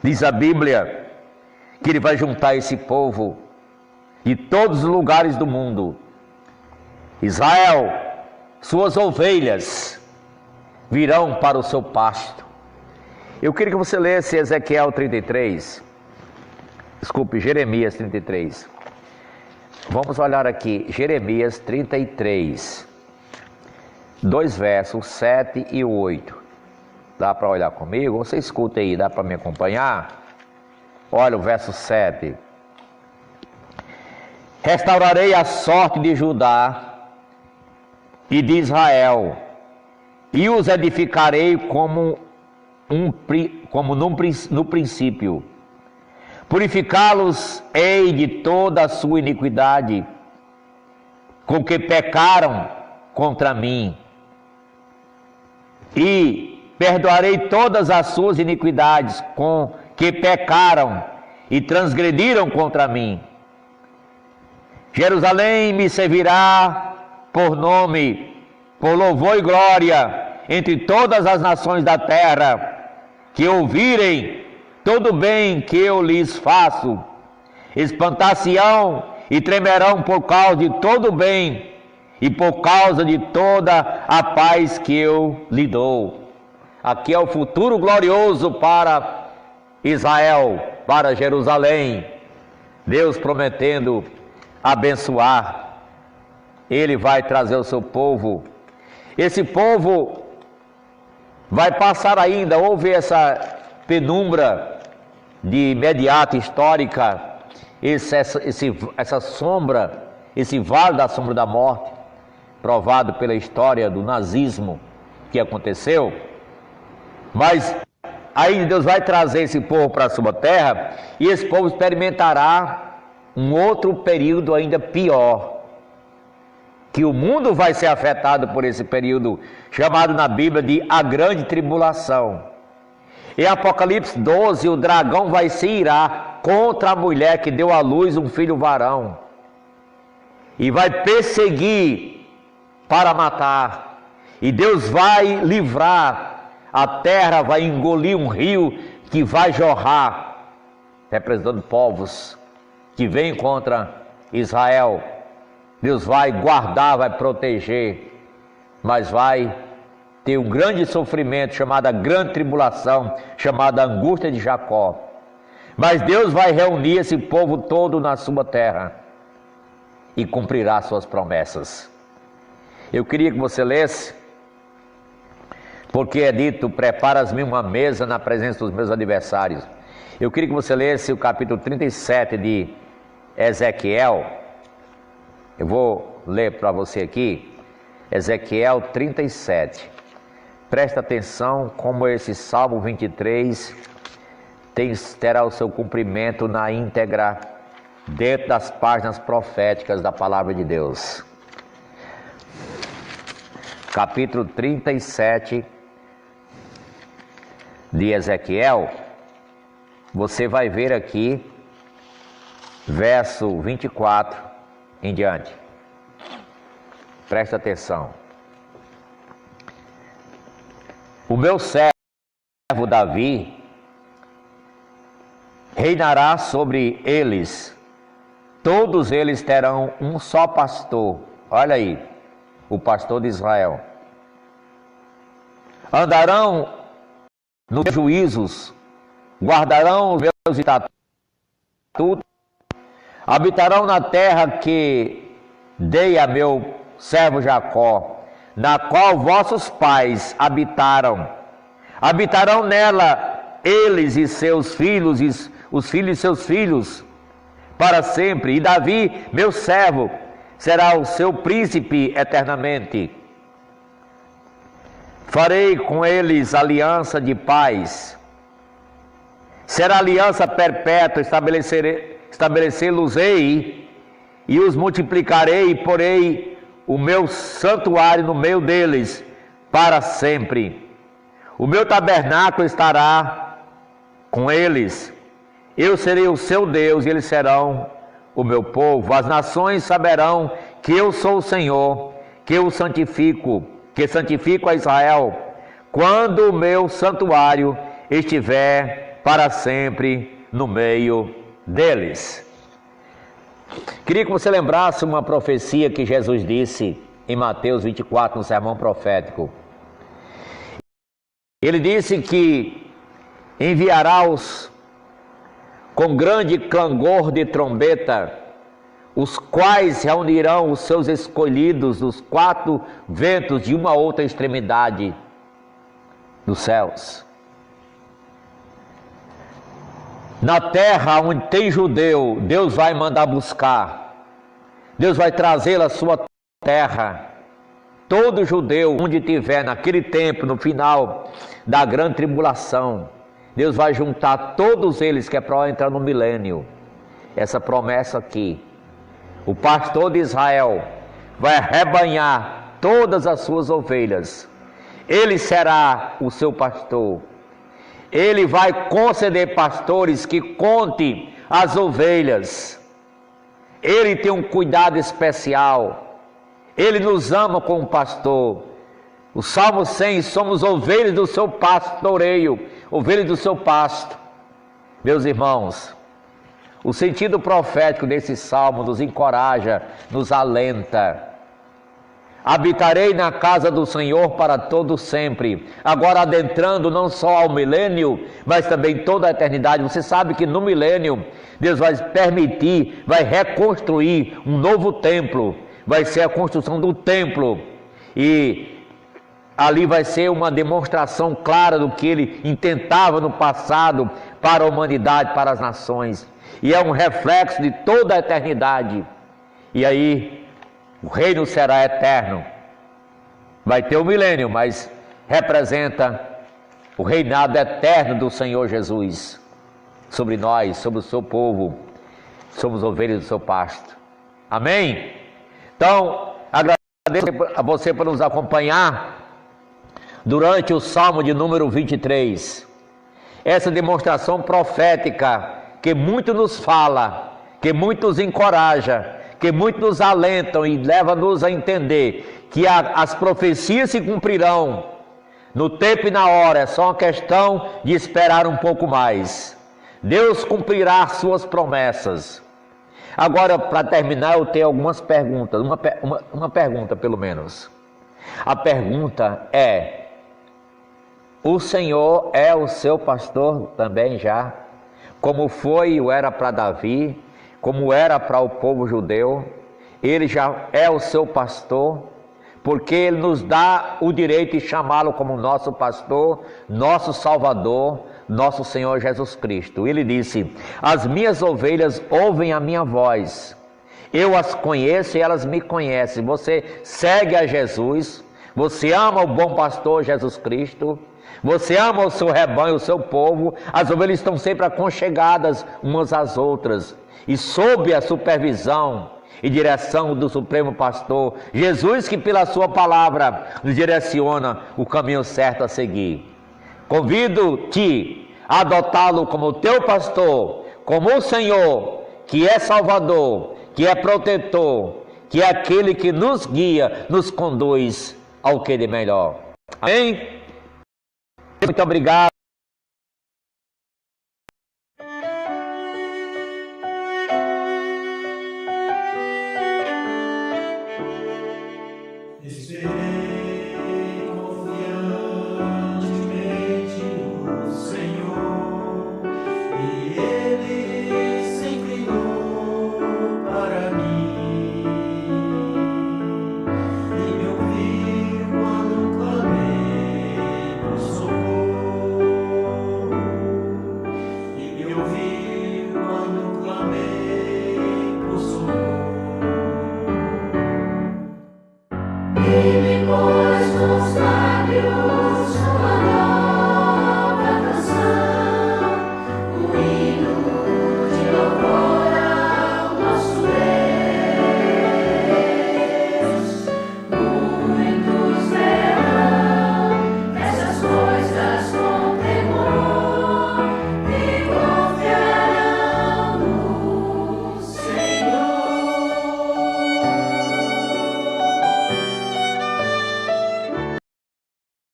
Speaker 7: Diz a Bíblia que ele vai juntar esse povo de todos os lugares do mundo. Israel, suas ovelhas virão para o seu pasto. Eu queria que você lesse Jeremias 33. Vamos olhar aqui, Jeremias 33, 2 versos 7 e 8. Dá para olhar comigo? Você escuta aí, dá para me acompanhar? Olha o verso 7. Restaurarei a sorte de Judá e de Israel, e os edificarei como no princípio. Purificá-los hei de toda a sua iniquidade, com que pecaram contra mim, e perdoarei todas as suas iniquidades, com que pecaram e transgrediram contra mim. Jerusalém me servirá por nome, por louvor e glória, entre todas as nações da terra, que ouvirem todo bem que eu lhes faço. Espantar-se-ão e tremerão por causa de todo o bem e por causa de toda a paz que eu lhe dou. Aqui é o futuro glorioso para Israel, para Jerusalém. Deus prometendo abençoar. Ele vai trazer o seu povo. Esse povo vai passar ainda, houve essa penumbra de imediata histórica, essa sombra, esse vale da sombra da morte, provado pela história do nazismo que aconteceu. Mas aí Deus vai trazer esse povo para a sua terra, e esse povo experimentará um outro período ainda pior, que o mundo vai ser afetado por esse período, chamado na Bíblia de a grande tribulação. Em Apocalipse 12, o dragão vai se irar contra a mulher que deu à luz um filho varão, e vai perseguir para matar, e Deus vai livrar, a terra vai engolir um rio que vai jorrar, representando povos que vêm contra Israel. Deus vai guardar, vai proteger, mas vai ter um grande sofrimento, chamada grande tribulação, chamada angústia de Jacó. Mas Deus vai reunir esse povo todo na sua terra, e cumprirá suas promessas. Eu queria que você lesse, porque é dito: preparas-me uma mesa na presença dos meus adversários. Eu queria que você lesse o capítulo 37 de Ezequiel. Eu vou ler para você aqui, Ezequiel 37. Presta atenção como esse Salmo 23 terá o seu cumprimento na íntegra dentro das páginas proféticas da Palavra de Deus. Capítulo 37 de Ezequiel, você vai ver aqui, verso 24 em diante. Presta atenção. O meu servo Davi reinará sobre eles, todos eles terão um só pastor. Olha aí, o pastor de Israel. Andarão nos meus juízos, guardarão os meus estatutos, habitarão na terra que dei a meu servo Jacó, na qual vossos pais habitaram. Habitarão nela eles e seus filhos, e os filhos de seus filhos, para sempre. E Davi, meu servo, será o seu príncipe eternamente. Farei com eles aliança de paz. Será aliança perpétua, estabelecê-los-ei e os multiplicarei, e porei o meu santuário no meio deles para sempre. O meu tabernáculo estará com eles. Eu serei o seu Deus e eles serão o meu povo. As nações saberão que eu sou o Senhor, que eu santifico a Israel, quando o meu santuário estiver para sempre no meio deles. Queria que você lembrasse uma profecia que Jesus disse em Mateus 24, no sermão profético. Ele disse que enviará com grande clangor de trombeta, os quais reunirão os seus escolhidos dos quatro ventos de uma outra extremidade dos céus. Na terra onde tem judeu, Deus vai mandar buscar. Deus vai trazer a sua terra. Todo judeu, onde tiver naquele tempo, no final da grande tribulação, Deus vai juntar todos eles que é para entrar no milênio. Essa promessa aqui. O pastor de Israel vai arrebanhar todas as suas ovelhas. Ele será o seu pastor. Ele vai conceder pastores que contem as ovelhas. Ele tem um cuidado especial. Ele nos ama como pastor. O Salmo 100, somos ovelhas do seu pastoreio, ovelhas do seu pasto. Meus irmãos, o sentido profético desse salmo nos encoraja, nos alenta. Habitarei na casa do Senhor para todo sempre. Agora adentrando não só ao milênio, mas também toda a eternidade. Você sabe que no milênio Deus vai permitir, vai reconstruir um novo templo. Vai ser a construção do templo. E ali vai ser uma demonstração clara do que Ele intentava no passado para a humanidade, para as nações. E é um reflexo de toda a eternidade. E aí o reino será eterno. Vai ter o milênio, mas representa o reinado eterno do Senhor Jesus sobre nós, sobre o seu povo. Somos ovelhas do seu pasto. Amém? Então, agradeço a você por nos acompanhar durante o Salmo de número 23. Essa demonstração profética que muito nos fala, que muito nos encoraja, que muito nos alentam e leva-nos a entender que as profecias se cumprirão no tempo e na hora, é só uma questão de esperar um pouco mais. Deus cumprirá suas promessas. Agora, para terminar, eu tenho algumas perguntas, uma pergunta pelo menos. A pergunta é: o Senhor é o seu pastor também já? Como foi ou era para Davi, como era para o povo judeu? Ele já é o seu pastor, porque Ele nos dá o direito de chamá-lo como nosso pastor, nosso Salvador, nosso Senhor Jesus Cristo. Ele disse: as minhas ovelhas ouvem a minha voz, eu as conheço e elas me conhecem. Você segue a Jesus, você ama o bom pastor Jesus Cristo, você ama o seu rebanho, o seu povo. As ovelhas estão sempre aconchegadas umas às outras, e sob a supervisão e direção do Supremo Pastor Jesus, que pela sua palavra nos direciona o caminho certo a seguir. Convido-te a adotá-lo como teu pastor, como o Senhor, que é Salvador, que é protetor, que é aquele que nos guia, nos conduz ao que de melhor. Amém? Muito obrigado.